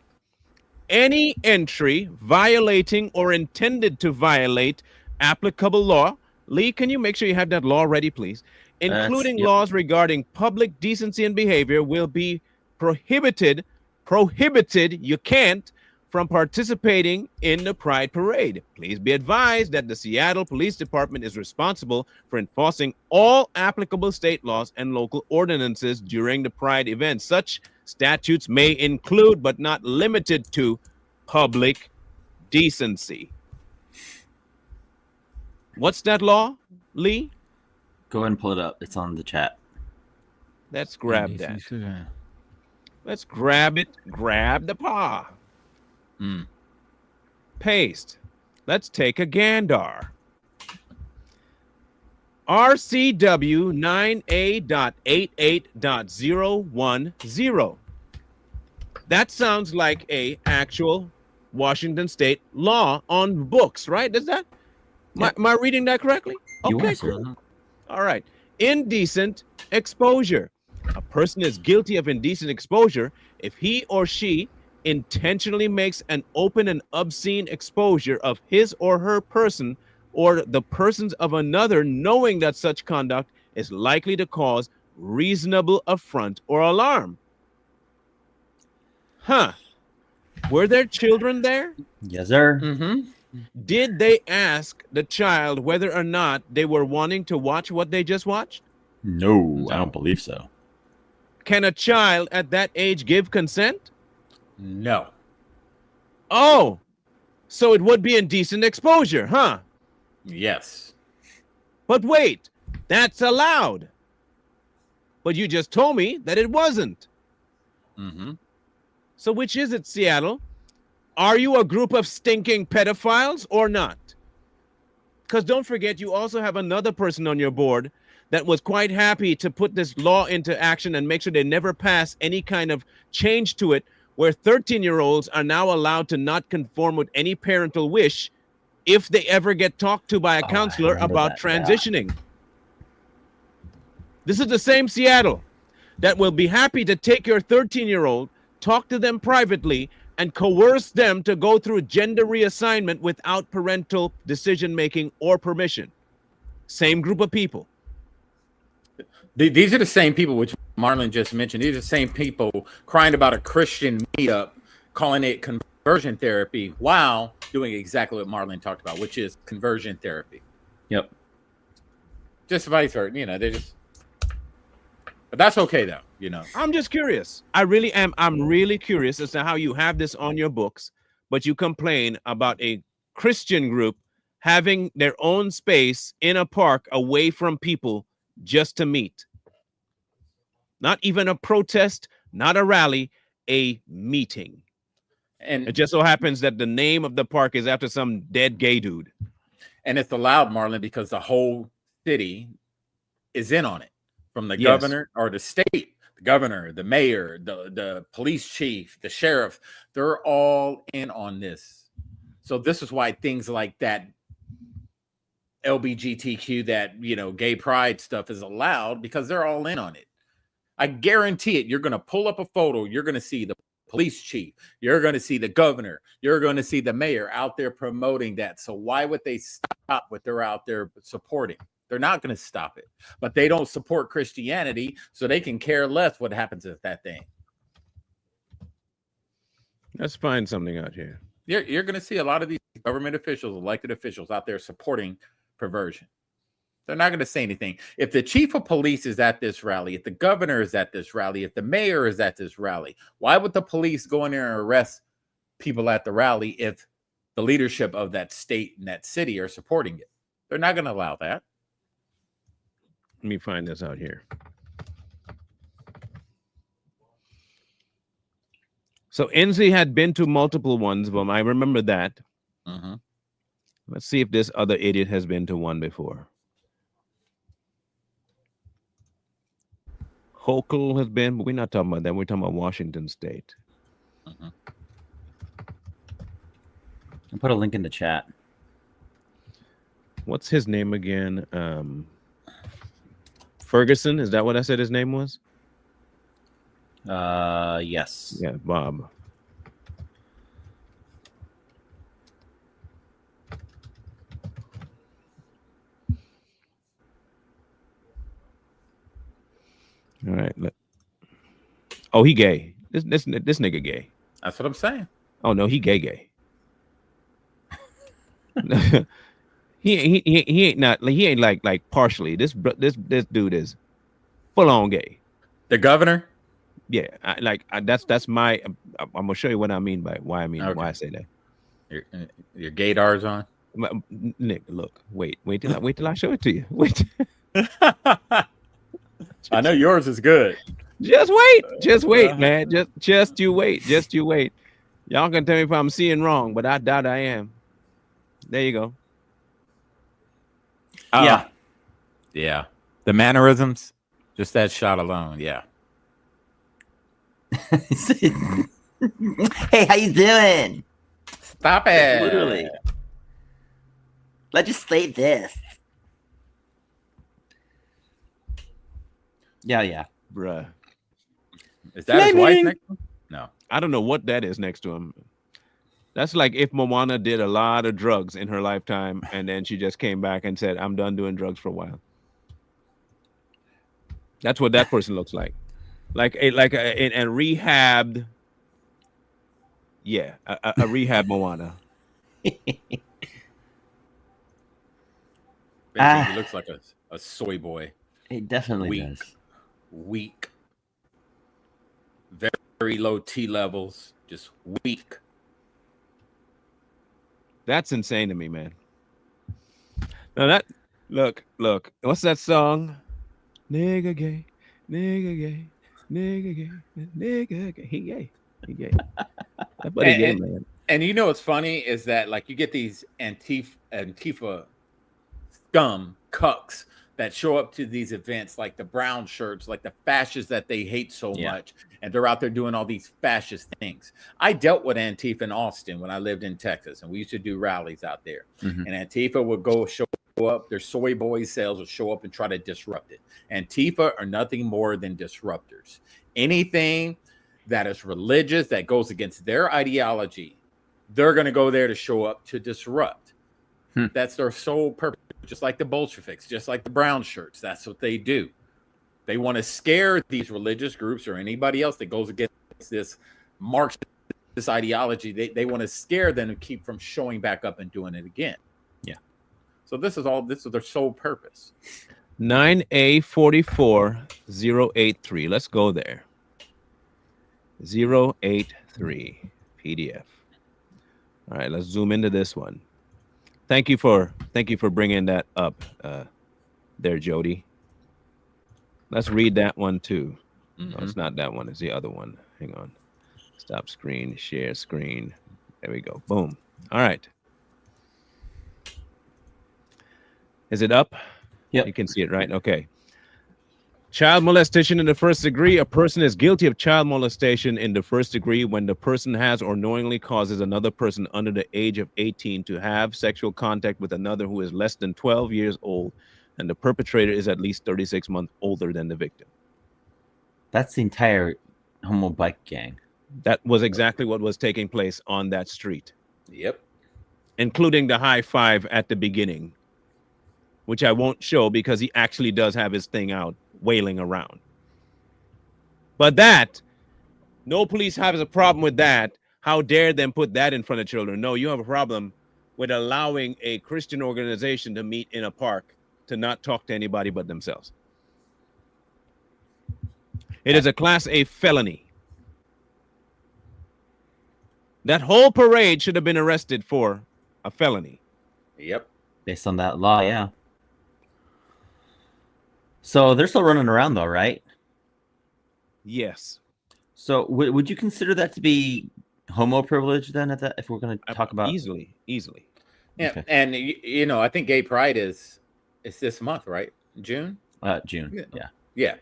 Any entry violating or intended to violate applicable law. Lee, can you make sure you have that law ready, please? Including laws regarding public decency and behavior will be prohibited. You can't from participating in the Pride Parade. Please be advised that the Seattle Police Department is responsible for enforcing all applicable state laws and local ordinances during the Pride event. Such statutes may include, but not limited to, public decency. What's that law, Lee? Go ahead and pull it up. It's on the chat. Let's grab that. Let's grab it. Grab the paw. Paste. Let's take a gander. RCW 9A.88.010. That sounds like a actual Washington State law on books, right? Is that? Am I reading that correctly? Okay, cool. All right. Indecent exposure. A person is guilty of indecent exposure if he or she intentionally makes an open and obscene exposure of his or her person or the persons of another, knowing that such conduct is likely to cause reasonable affront or alarm. Huh. Were there children there? Yes, sir. Did they ask the child whether or not they were wanting to watch what they just watched? No, I don't believe so. Can a child at that age give consent? No. Oh, so it would be indecent exposure, huh? Yes. But wait, that's allowed. But you just told me that it wasn't. So which is it, Seattle? Are you a group of stinking pedophiles or not? Because don't forget, you also have another person on your board that was quite happy to put this law into action and make sure they never pass any kind of change to it, where 13-year-olds are now allowed to not conform with any parental wish if they ever get talked to by a counselor about transitioning. This is the same Seattle that will be happy to take your 13-year-old, talk to them privately, and coerce them to go through gender reassignment without parental decision-making or permission. Same group of people. These are the same people which Marlon just mentioned. These are the same people crying about a Christian meetup, calling it conversion therapy, while doing exactly what Marlon talked about, which is conversion therapy. Yep. Just vice versa. You know, they just... But that's okay, though, you know. I'm just curious. I really am. I'm really curious as to how you have this on your books, but you complain about a Christian group having their own space in a park away from people just to meet. Not even a protest, not a rally, a meeting. And it just so happens that the name of the park is after some dead gay dude. And it's allowed, Marlon, because the whole city is in on it. From the governor or the state, the governor, the mayor, the police chief, the sheriff, they're all in on this. So this is why things like that LGBTQ, that, you know, gay pride stuff is allowed, because they're all in on it. I guarantee it. You're going to pull up a photo. You're going to see the police chief. You're going to see the governor. You're going to see the mayor out there promoting that. So why would they stop what they're out there supporting? They're not going to stop it, but they don't support Christianity, so they can care less what happens with that thing. Let's find something out here. You're going to see a lot of these government officials, elected officials out there supporting perversion. They're not going to say anything. If the chief of police is at this rally, if the governor is at this rally, if the mayor is at this rally, why would the police go in there and arrest people at the rally if the leadership of that state and that city are supporting it? They're not going to allow that. Let me find this out here. So Enzi had been to multiple ones, but I remember that. Let's see if this other idiot has been to one before. Hochul has been, but we're not talking about that. We're talking about Washington State. I'll put a link in the chat. What's his name again? Ferguson, is that what I said his name was? Yes. Yeah, Bob. All right. Oh, he gay. This nigga gay. That's what I'm saying. Oh no, he gay. He ain't not, he ain't like partially. This dude is full on gay. The governor? Yeah, that's my. I'm gonna show you what I mean by why I say that. Your gaydars on. Nick, look, wait till I show it to you. Wait. I know yours is good. Just wait, man. Just you wait. Y'all can tell me if I'm seeing wrong, but I doubt I am. There you go. Yeah. The mannerisms, just that shot alone. Yeah. Hey, how you doing? Stop it. Literally. Legislate this. Yeah. Bruh. Is that his wife next to him? No. I don't know what that is next to him. That's like if Moana did a lot of drugs in her lifetime and then she just came back and said, I'm done doing drugs for a while. That's what that person looks like. Like a rehabbed. Yeah, a rehab Moana. He looks like a soy boy. He definitely does. Weak. Very low T levels. Just weak. That's insane to me, man. Now that look, what's that song? Nigga gay, nigga gay, nigga gay, nigga gay. He gay. That buddy gay, man. And you know what's funny is that like you get these Antifa scum cucks that show up to these events, like the brown shirts, like the fascists that they hate so much, and they're out there doing all these fascist things. I dealt with Antifa in Austin when I lived in Texas, and we used to do rallies out there. And Antifa would go show up, their soy boy sales would show up and try to disrupt it. Antifa are nothing more than disruptors. Anything that is religious, that goes against their ideology, they're going to go there to show up to disrupt. That's their sole purpose. Just like the Bolsheviks, just like the brown shirts. That's what they do. They want to scare these religious groups or anybody else that goes against this Marxist ideology. They want to scare them and keep from showing back up and doing it again. Yeah. So this is their sole purpose. 9A44083. Let's go there. 083 PDF. All right, let's zoom into this one. Thank you for bringing that up there, Jody. Let's read that one too. No, it's not that one. It's the other one. Hang on. Stop screen, share screen. There we go. Boom. All right. Is it up? Yeah. You can see it, right? Okay. Child molestation in the first degree. A person is guilty of child molestation in the first degree when the person has or knowingly causes another person under the age of 18 to have sexual contact with another who is less than 12 years old, and the perpetrator is at least 36 months older than the victim. That's the entire homo bike gang. That was exactly what was taking place on that street. Yep. Including the high five at the beginning, which I won't show because he actually does have his thing out, wailing around. But that, no police has a problem with that. How dare them put that in front of children? No, you have a problem with allowing a Christian organization to meet in a park to not talk to anybody but themselves. It is a Class A felony. That whole parade should have been arrested for a felony. Yep. Based on that law, yeah. So they're still running around though, right? Yes. So would you consider that to be homo privilege then at that, if we're going to talk about easily? Yeah. Okay. And you know, I think Gay Pride is this month, right? June? June. Yeah. Yeah.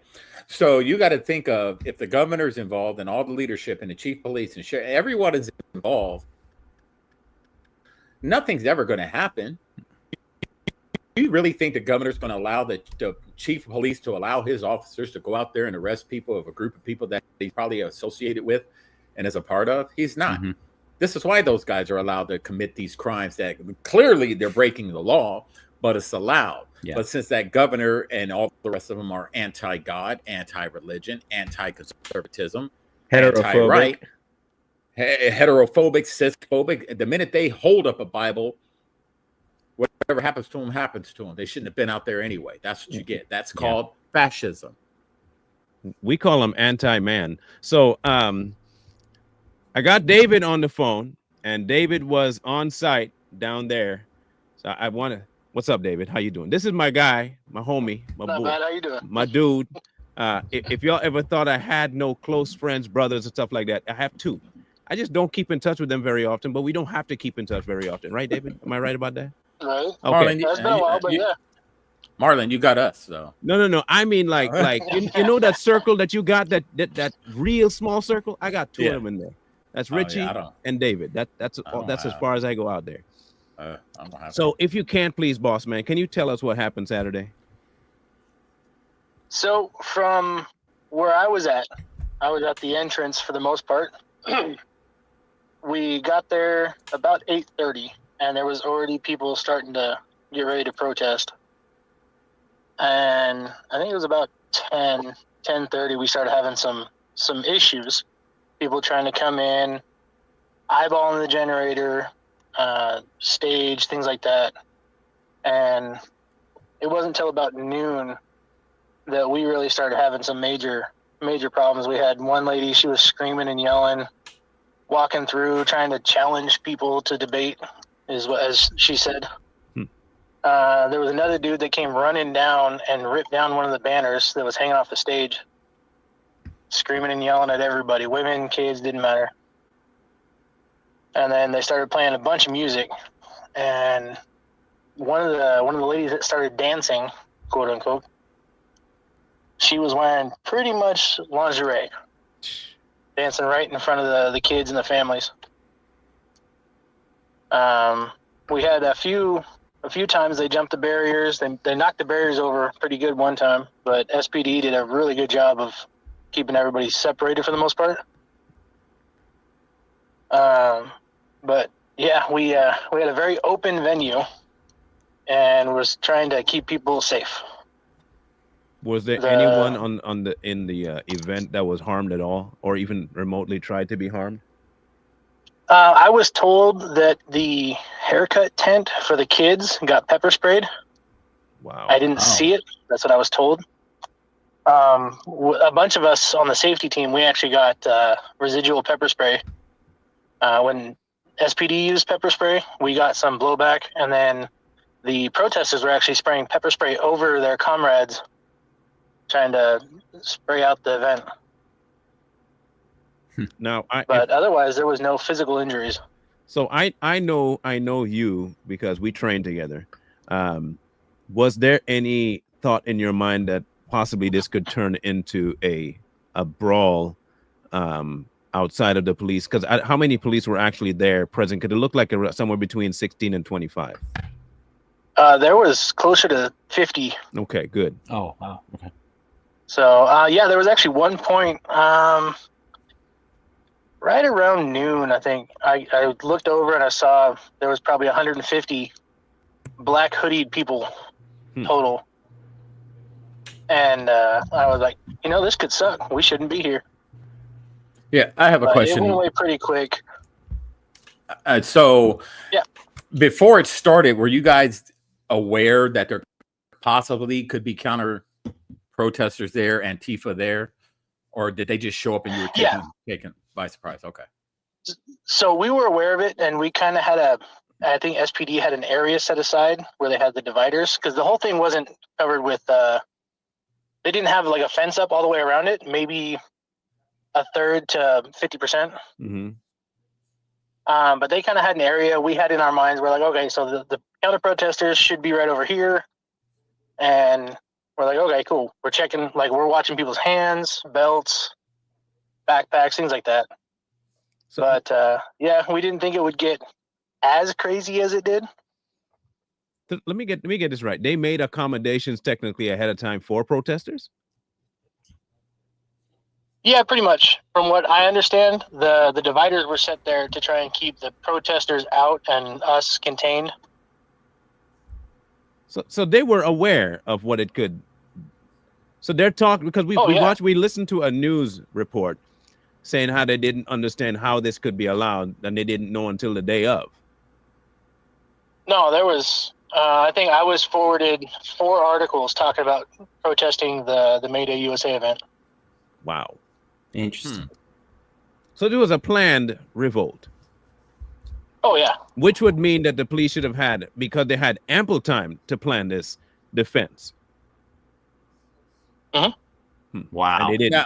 So you got to think of if the governor's involved and all the leadership and the chief police and sheriff, everyone is involved. Nothing's ever going to happen. Do you really think the governor's going to allow the chief of police to allow his officers to go out there and arrest people of a group of people that he's probably associated with and is a part of? He's not. This is why those guys are allowed to commit these crimes that clearly they're breaking the law, but it's allowed. Yeah. But since that governor and all the rest of them are anti-God, anti-religion, anti-conservatism, anti-right, heterophobic, cisphobic, the minute they hold up a Bible, whatever happens to them. They shouldn't have been out there anyway. That's what you get. That's called fascism. We call them anti-man. So I got David on the phone, and David was on site down there So I want to. What's up, David? How you doing? This is my guy, my homie, my Not boy, bad. How you doing? my dude. If y'all ever thought I had no close friends, brothers, and stuff like that, I have two. I just don't keep in touch with them very often, but we don't have to keep in touch very often, right, David? Am I right about that? Right. Okay. Marlon, It's been a while, but yeah. Marlon, you got us. So No. I mean, like you know that circle that you got, that real small circle. I got two of them in there. That's Richie and David. That's as far as I go out there. So if you can, please, boss man, can you tell us what happened Saturday? So from where I was at the entrance for the most part. We got there about 8:30, and there was already people starting to get ready to protest. And I think it was about 10:30 we started having some issues. People trying to come in, eyeballing the generator, stage, things like that. And it wasn't until about noon that we really started having some major problems. We had one lady, she was screaming and yelling, walking through, trying to challenge people to debate, as she said. There was another dude that came running down and ripped down one of the banners that was hanging off the stage, screaming and yelling at everybody, women, kids, didn't matter. And then they started playing a bunch of music, and one of the ladies that started dancing, quote unquote, she was wearing pretty much lingerie, dancing right in front of the kids and the families. We had a few times they jumped the barriers. They knocked the barriers over pretty good one time, but SPD did a really good job of keeping everybody separated for the most part. But yeah, we had a very open venue and was trying to keep people safe. Was there anyone in the event that was harmed at all, or even remotely tried to be harmed? I was told that the haircut tent for the kids got pepper sprayed. Wow. I didn't see it. That's what I was told. A bunch of us on the safety team, we actually got residual pepper spray. When SPD used pepper spray, we got some blowback, and then the protesters were actually spraying pepper spray over their comrades, trying to spray out the event. Now, but otherwise, there was no physical injuries. So I know you because we trained together. Was there any thought in your mind that possibly this could turn into a brawl outside of the police? Because how many police were actually there present? Could it look like somewhere between 16 and 25? There was closer to 50. Okay, good. Oh, wow. Okay. So yeah, there was actually one point. Right around noon, I think, I looked over and I saw there was probably 150 black hoodied people total. And I was like, this could suck. We shouldn't be here. Yeah, I have a question. It went away pretty quick. So yeah, before it started, were you guys aware that there possibly could be counter protesters there, Antifa there? Or did they just show up and you were taken by surprise? Okay. So we were aware of it, and we kind of had I think SPD had an area set aside where they had the dividers, because the whole thing wasn't covered with, they didn't have like a fence up all the way around it, maybe a third to 50%. Mm-hmm. But they kind of had an area we had in our minds. We're like, okay, so the counter protesters should be right over here. And we're like, okay, cool. We're checking, like we're watching people's hands, belts, backpacks, things like that. But yeah, we didn't think it would get as crazy as it did. Let me get this right. They made accommodations technically ahead of time for protesters? Yeah, pretty much. From what I understand, the dividers were set there to try and keep the protesters out and us contained. So they were aware of what it could. So they're talking because we listened to a news report saying how they didn't understand how this could be allowed, and they didn't know until the day of. No, there was. I think I was forwarded 4 articles talking about protesting the May Day USA event. Wow, interesting. So there was a planned revolt. Oh yeah. Which would mean that the police should have had, because they had ample time to plan this defense. Wow. And they didn't. Now,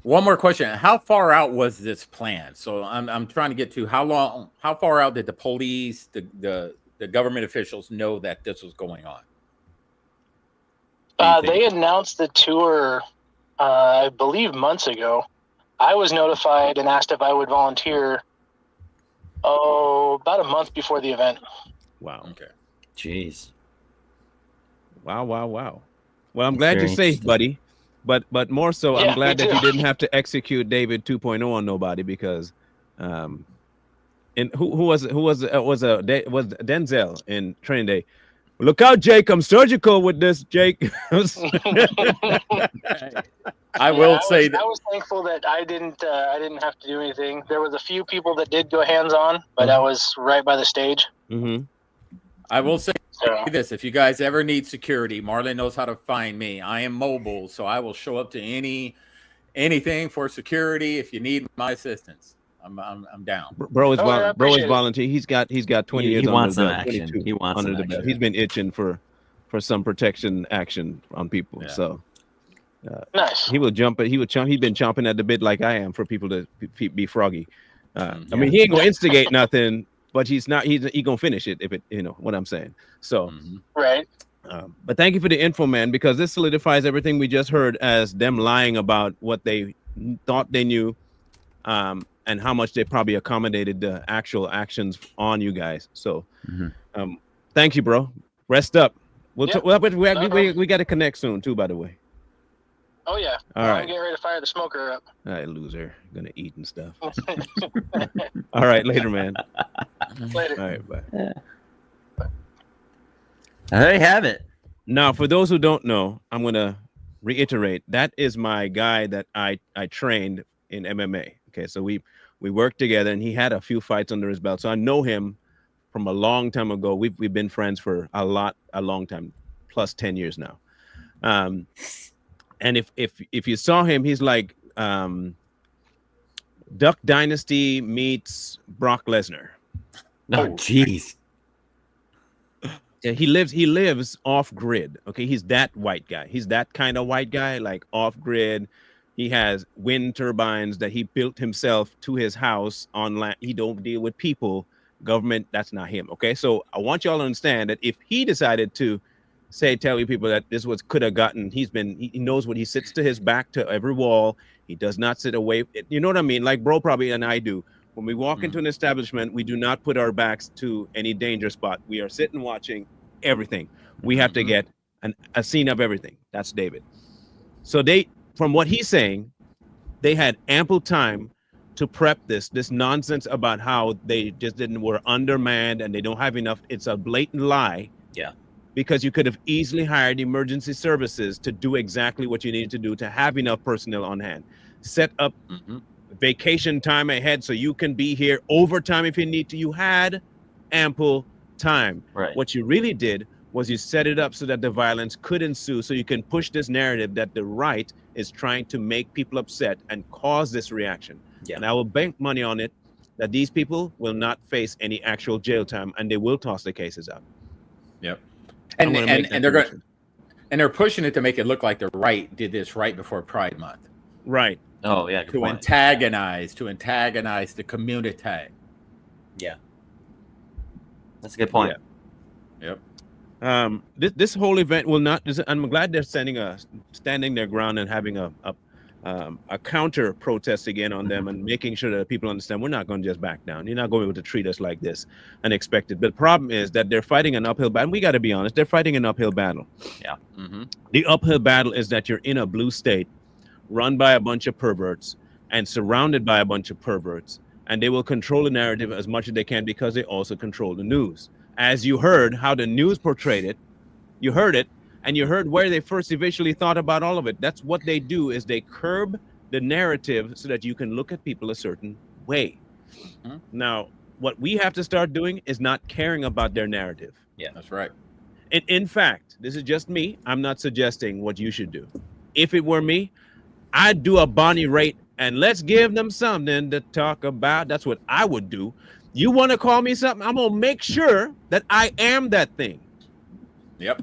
one more question: how far out was this plan? So I'm trying to get to how far out did the police, the government officials know that this was going on? They announced the tour, I believe, months ago. I was notified and asked if I would volunteer. About a month before the event. Wow. Okay. Jeez. Wow. Well, I'm glad you're safe, buddy. But more so, Yeah, I'm glad me that you too. didn't have to execute David 2.0 on nobody, because, and who was Denzel in Training Day? Look out, Jake! I'm surgical with this, Jake. I will say I was thankful that I didn't have to do anything. There was a few people that did go hands on, but I was right by the stage. I will say this: if you guys ever need security, Marlon knows how to find me. I am mobile, so I will show up to anything for security. If you need my assistance, I'm down. Bro is volunteer. He's got 20 years. He wants under some the action. 22 He wants under some the belt. action. He's been itching for some protection action on people. Yeah. So nice. He will jump. He would chomp. He's been chomping at the bit like I am for people to be froggy. I mean, he ain't gonna instigate nothing, but he's not. He gonna finish it if it. You know what I'm saying. So right. But thank you for the info, man, because this solidifies everything we just heard as them lying about what they thought they knew, and how much they probably accommodated the actual actions on you guys. So, thank you, bro. Rest up. We got to connect soon too, by the way. Oh yeah. All I'm right. getting ready to fire the smoker up. All right, loser. Gonna eat and stuff. All right, later, man. Later. All right, bye. There you have it. Now, for those who don't know, I'm gonna reiterate that is my guy that I trained in MMA. Okay, so we worked together, and he had a few fights under his belt, so I know him from a long time ago. We've been friends for a long time, plus 10 years now. And if you saw him, he's like Duck Dynasty meets Brock Lesnar. Oh, jeez. Yeah, he lives off grid. Okay, he's that white guy. He's that kind of white guy, like off grid. He has wind turbines that he built himself to his house on land. He don't deal with people, government. That's not him. Okay, so I want y'all to understand that if he decided to tell you people that this was could have gotten, he knows what he sits to his back to every wall. He does not sit away. You know what I mean? Like bro probably and I do. When we walk into an establishment, we do not put our backs to any danger spot. We are sitting watching everything. We have to get a scene of everything. That's David. So from what he's saying, they had ample time to prep this nonsense about how they just were undermanned and they don't have enough. It's a blatant lie. Yeah. Because you could have easily hired emergency services to do exactly what you needed to do to have enough personnel on hand. Set up vacation time ahead so you can be here overtime if you need to. You had ample time. Right. What you really did was you set it up so that the violence could ensue, so you can push this narrative that the right is trying to make people upset and cause this reaction. Yeah. And I will bank money on it that these people will not face any actual jail time and they will toss their cases out. Yep. And they're pushing it to make it look like the right did this right before Pride Month. Right. Oh yeah. To antagonize the community. Yeah. That's a good point. Yeah. Yep. This whole event will not. I'm glad they're standing their ground and having a counter protest again on them and making sure that people understand we're not going to just back down. You're not going to be able to treat us like this and expect it. But the problem is that they're fighting an uphill battle. We got to be honest. They're fighting an uphill battle. Yeah. The uphill battle is that you're in a blue state run by a bunch of perverts and surrounded by a bunch of perverts, and they will control the narrative as much as they can because they also control the news. As you heard how the news portrayed it, you heard it, and you heard where they first eventually thought about all of it. That's what they do, is they curb the narrative so that you can look at people a certain way. Now, what we have to start doing is not caring about their narrative. Yeah, that's right. In fact, this is just me. I'm not suggesting what you should do. If it were me, I'd do a Bonnie rate and let's give them something to talk about. That's what I would do. You want to call me something? I'm gonna make sure that I am that thing. Yep.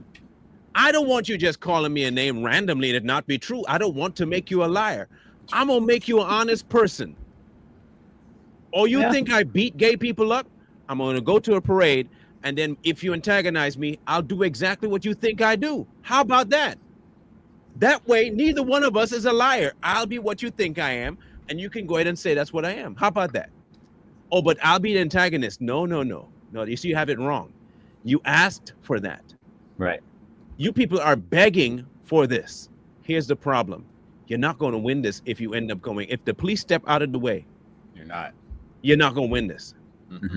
I don't want you just calling me a name randomly and it not be true. I don't want to make you a liar. I'm gonna make you an honest person. Or you think I beat gay people up? I'm gonna go to a parade, and then if you antagonize me, I'll do exactly what you think I do. How about that? That way, neither one of us is a liar. I'll be what you think I am, and you can go ahead and say that's what I am. How about that? Oh, but I'll be the antagonist. No. You see, you have it wrong. You asked for that. Right. You people are begging for this. Here's the problem. You're not going to win this if you end up going. If the police step out of the way, you're not going to win this.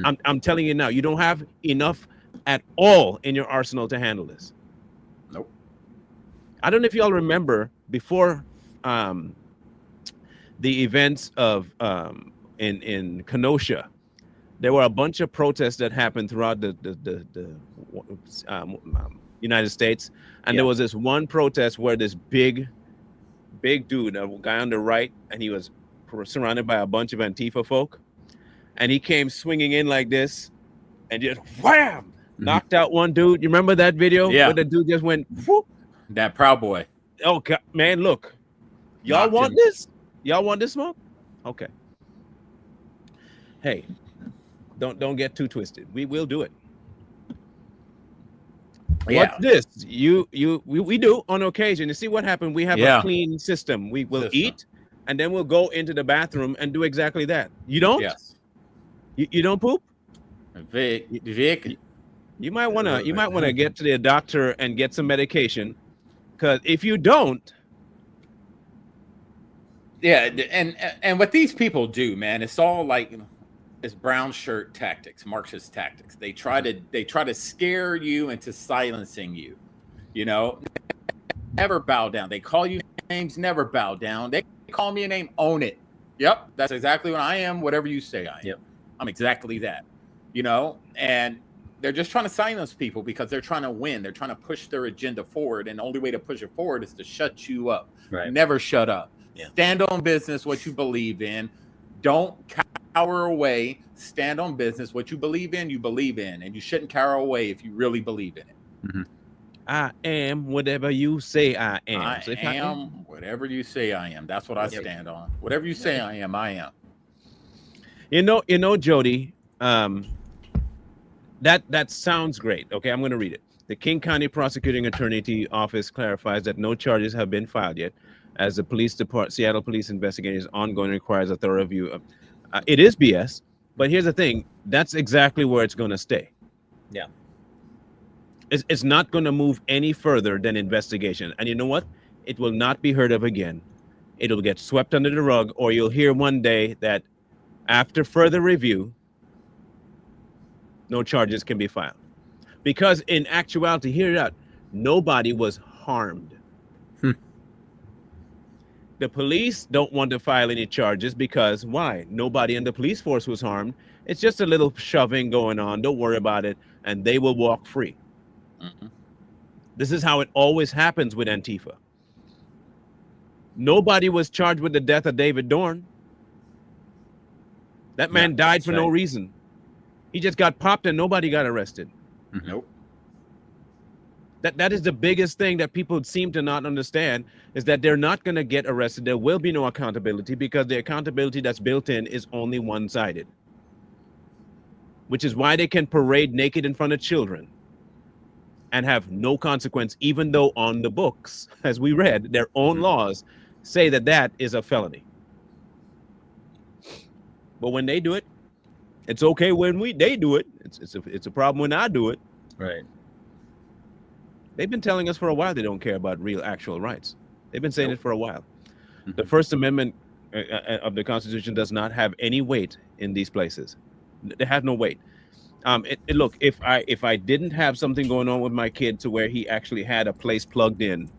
I'm telling you now, you don't have enough at all in your arsenal to handle this. Nope. I don't know if y'all remember before the events of in Kenosha, there were a bunch of protests that happened throughout the United States, and there was this one protest where this big dude, a guy on the right, and he was surrounded by a bunch of Antifa folk, and he came swinging in like this, and just wham, knocked out one dude. You remember that video? Yeah. Where the dude just went whoop. That Proud Boy. Oh God, man, look, y'all Knocked want him. this? Y'all want this smoke? Okay. Hey, don't get too twisted. We will do it. Yeah. What's this? We do on occasion. You see what happened? We have a clean system. We will eat, and then we'll go into the bathroom and do exactly that. You don't? Yes. You don't poop? Vic. You might wanna get to the doctor and get some medication, because if you don't. Yeah, and what these people do, man, it's all like it's brown shirt tactics, Marxist tactics. They try to scare you into silencing you. You know, never bow down. They call you names, never bow down. They call me a name, own it. Yep, that's exactly what I am. Whatever you say I am. Yep. I'm exactly that. You know, and they're just trying to silence people because they're trying to win. They're trying to push their agenda forward, and the only way to push it forward is to shut you up. Right. Never shut up. Yeah. Stand on business, what you believe in. Don't cower away. Stand on business, what you believe in, and you shouldn't cower away if you really believe in it. Mm-hmm. I am whatever you say I am. I So if am whatever you say I am. That's what I stand on. Whatever you say I am, I am. You know, Jody, that sounds great. Okay, I'm going to read it. The King County Prosecuting Attorney Office clarifies that no charges have been filed yet, as the Seattle Police investigation is ongoing and requires a thorough review of. It is BS, but here's the thing: that's exactly where it's going to stay. Yeah. It's not going to move any further than investigation, and you know what? It will not be heard of again. It'll get swept under the rug, or you'll hear one day that after further review, no charges can be filed. Because in actuality, hear it out, nobody was harmed. The police don't want to file any charges because why? Nobody in the police force was harmed. It's just a little shoving going on. Don't worry about it. And they will walk free. Mm-hmm. This is how it always happens with Antifa. Nobody was charged with the death of David Dorn. That man died for no reason. He just got popped and nobody got arrested. Nope. That is the biggest thing that people seem to not understand, is that they're not going to get arrested. There will be no accountability because the accountability that's built in is only one-sided, which is why they can parade naked in front of children and have no consequence, even though on the books, as we read, their own laws say that that is a felony. But when they do it, it's okay when they do it. It's a problem when I do it. Right. They've been telling us for a while they don't care about real actual rights. They've been saying it for a while. The First Amendment of the Constitution does not have any weight in these places. They have no weight. Look, if I didn't have something going on with my kid to where he actually had a place plugged in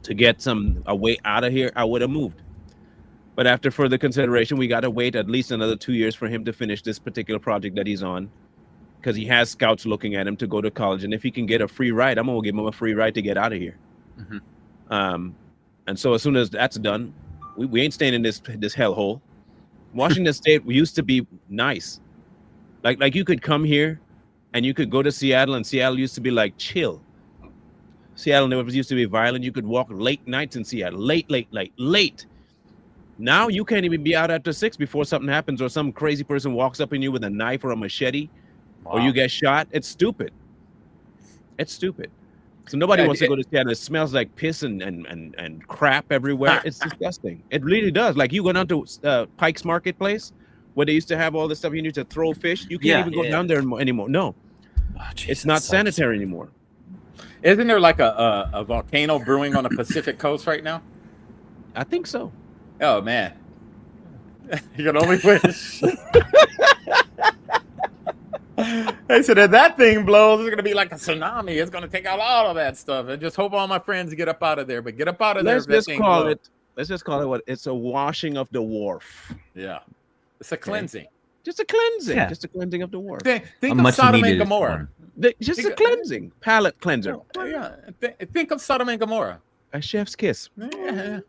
to get a way out of here, I would have moved. But after further consideration, we got to wait at least another 2 years for him to finish this particular project that he's on, because he has scouts looking at him to go to college. And if he can get a free ride, I'm going to give him a free ride to get out of here. And so as soon as that's done, we ain't staying in this hellhole. Washington State used to be nice. Like you could come here and you could go to Seattle, and Seattle used to be like chill. Seattle never used to be violent. You could walk late nights in Seattle, late. Now you can't even be out after 6 before something happens, or some crazy person walks up on you with a knife or a machete, or you get shot. It's stupid. It's stupid. So nobody wants to go to Seattle. It smells like piss and crap everywhere. It's disgusting. It really does. Like you go down to Pike's Marketplace, where they used to have all this stuff you need to throw fish. You can't even go down there anymore. No, it's not sanitary anymore. Isn't there like a volcano brewing on the Pacific coast right now? I think so. Oh man, you can only wish. They said if that thing blows, it's gonna be like a tsunami. It's gonna take out all of that stuff. And just hope all my friends get up out of there. But get up out of there. Let's just call it what it's a washing of the wharf. Yeah, it's a cleansing. Just a cleansing. Yeah. Just a cleansing of the wharf. Think of Sodom and Gomorrah. Just a cleansing. Palate cleanser. Yeah. Think of Sodom and Gomorrah. A chef's kiss. Yeah.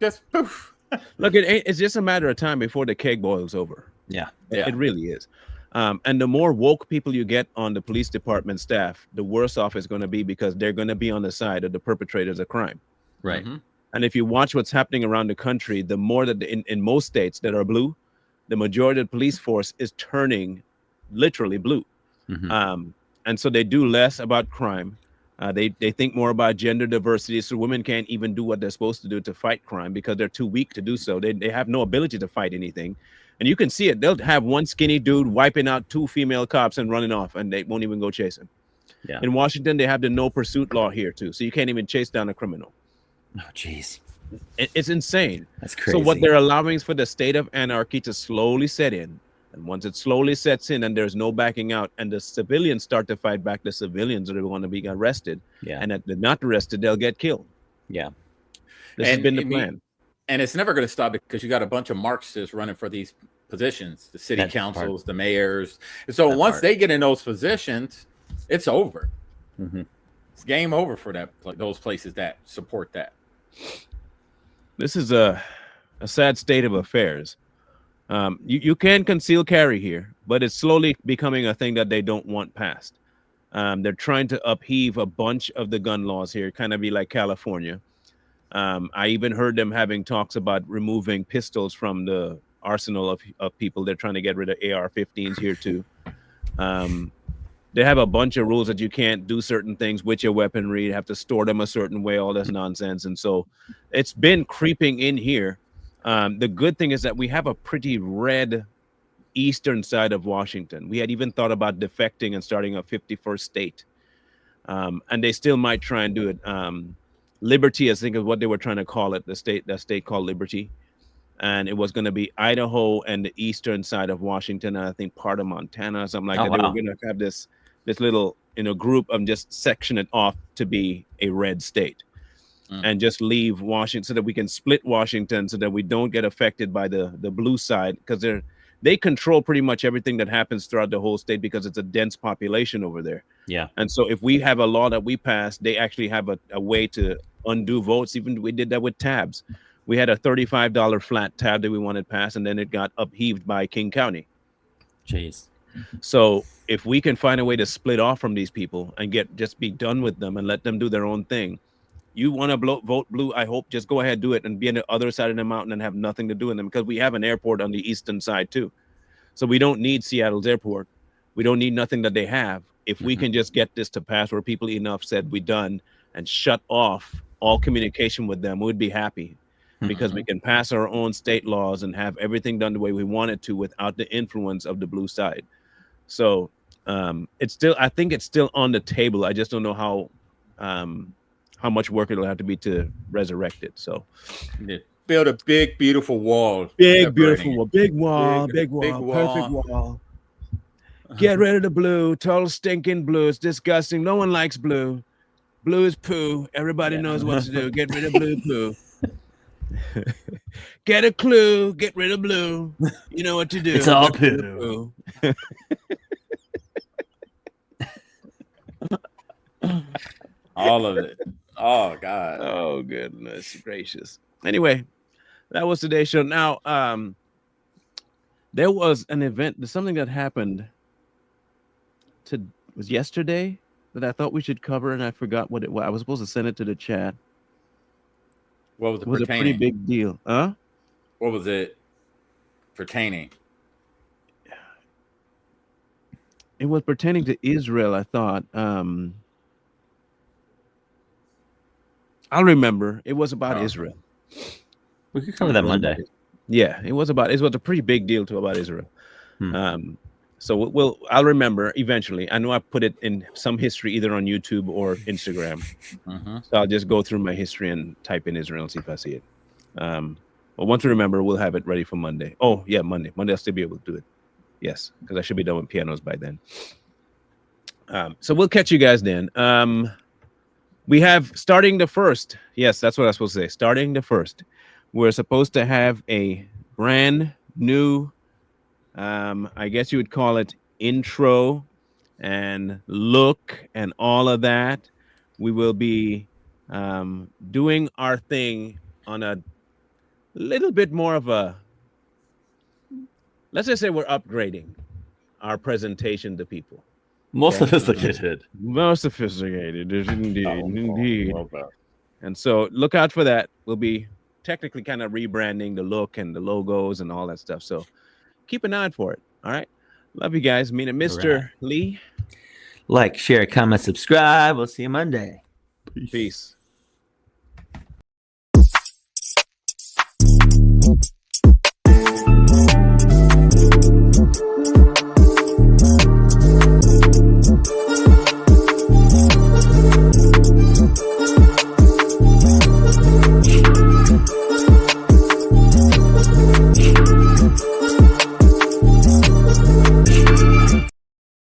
Just poof. Look, it's just a matter of time before the keg boils over. Yeah. It really is. And the more woke people you get on the police department staff, the worse off it's going to be, because they're going to be on the side of the perpetrators of crime. Right. Mm-hmm. And if you watch what's happening around the country, the more that in most states that are blue, the majority of the police force is turning literally blue. Mm-hmm. And so they do less about crime. They think more about gender diversity. So women can't even do what they're supposed to do to fight crime because they're too weak to do so. They have no ability to fight anything. And you can see it. They'll have one skinny dude wiping out 2 female cops and running off, and they won't even go chase him. Yeah. In Washington, they have the no pursuit law here too. So you can't even chase down a criminal. Oh, jeez. It's insane. That's crazy. So what they're allowing is for the state of anarchy to slowly set in. And once it slowly sets in and there's no backing out, and the civilians start to fight back, the civilians are going to be arrested. Yeah. And if they're not arrested, they'll get killed. Yeah. This has been the plan. And it's never going to stop, because you got a bunch of Marxists running for these positions, the city councils, the mayors. And so once they get in those positions, it's over. Mm-hmm. It's game over for those places that support that. This is a sad state of affairs. You can conceal carry here, but it's slowly becoming a thing that they don't want passed. They're trying to upheave a bunch of the gun laws here, kind of be like California. I even heard them having talks about removing pistols from the arsenal of people. They're trying to get rid of AR-15s here too. They have a bunch of rules that you can't do certain things with your weaponry. You have to store them a certain way, all this nonsense. And so it's been creeping in here. The good thing is that we have a pretty red eastern side of Washington. We had even thought about defecting and starting a 51st state. And they still might try and do it. Liberty, I think, is what they were trying to call it, the state called Liberty. And it was going to be Idaho and the eastern side of Washington, and I think part of Montana or something like that. Wow. They were going to have this little group of just section it off to be a red state. And just leave Washington so that we can split Washington so that we don't get affected by the blue side, because they control pretty much everything that happens throughout the whole state because it's a dense population over there. Yeah. And so if we have a law that we pass, they actually have a way to undo votes. Even we did that with tabs. We had a $35 flat tab that we wanted passed, and then it got upheaved by King County. Jeez. So if we can find a way to split off from these people and just be done with them and let them do their own thing. You want to vote blue, I hope, just go ahead, do it, and be on the other side of the mountain and have nothing to do with them, because we have an airport on the eastern side too. So we don't need Seattle's airport. We don't need nothing that they have. If we can just get this to pass where people enough said we done and shut off all communication with them, we'd be happy, because we can pass our own state laws and have everything done the way we want it to without the influence of the blue side. So I think it's still on the table. I just don't know how much work it'll have to be to resurrect it. So build a big, beautiful wall. Big wall, perfect wall. Get rid of the blue, total stinking blue. It's disgusting. No one likes blue. Blue is poo. Everybody knows what to do. Get rid of blue poo. Get a clue. Get rid of blue. You know what to do. It's all poo. All of it. Oh God. Oh goodness gracious. Anyway, that was today's show. Now, there was an event. There's something that happened was yesterday that I thought we should cover, and I forgot what it was. I was supposed to send it to the chat. What was it? It was a pretty big deal, huh? What was it pertaining? It was pertaining to Israel. I thought. I'll remember. It was about Israel. We could cover that Monday. Yeah, it was a pretty big deal too about Israel. So I'll remember eventually. I know I put it in some history either on YouTube or Instagram. So I'll just go through my history and type in Israel and see if I see it. But once we remember, we'll have it ready for Monday. Oh yeah, Monday I'll still be able to do it. Yes, because I should be done with pianos by then. So we'll catch you guys then. We have starting the 1st. Yes, that's what I was supposed to say. Starting the 1st, we're supposed to have a brand new, I guess you would call it intro and look and all of that. We will be doing our thing on a little bit more of a, let's just say we're upgrading our presentation to people. More sophisticated. More sophisticated, indeed. And so look out for that. We'll be technically kind of rebranding the look and the logos and all that stuff. So keep an eye out for it. All right. Love you guys. Mean it, Mr. Lee. Like, share, comment, subscribe. We'll see you Monday. Peace.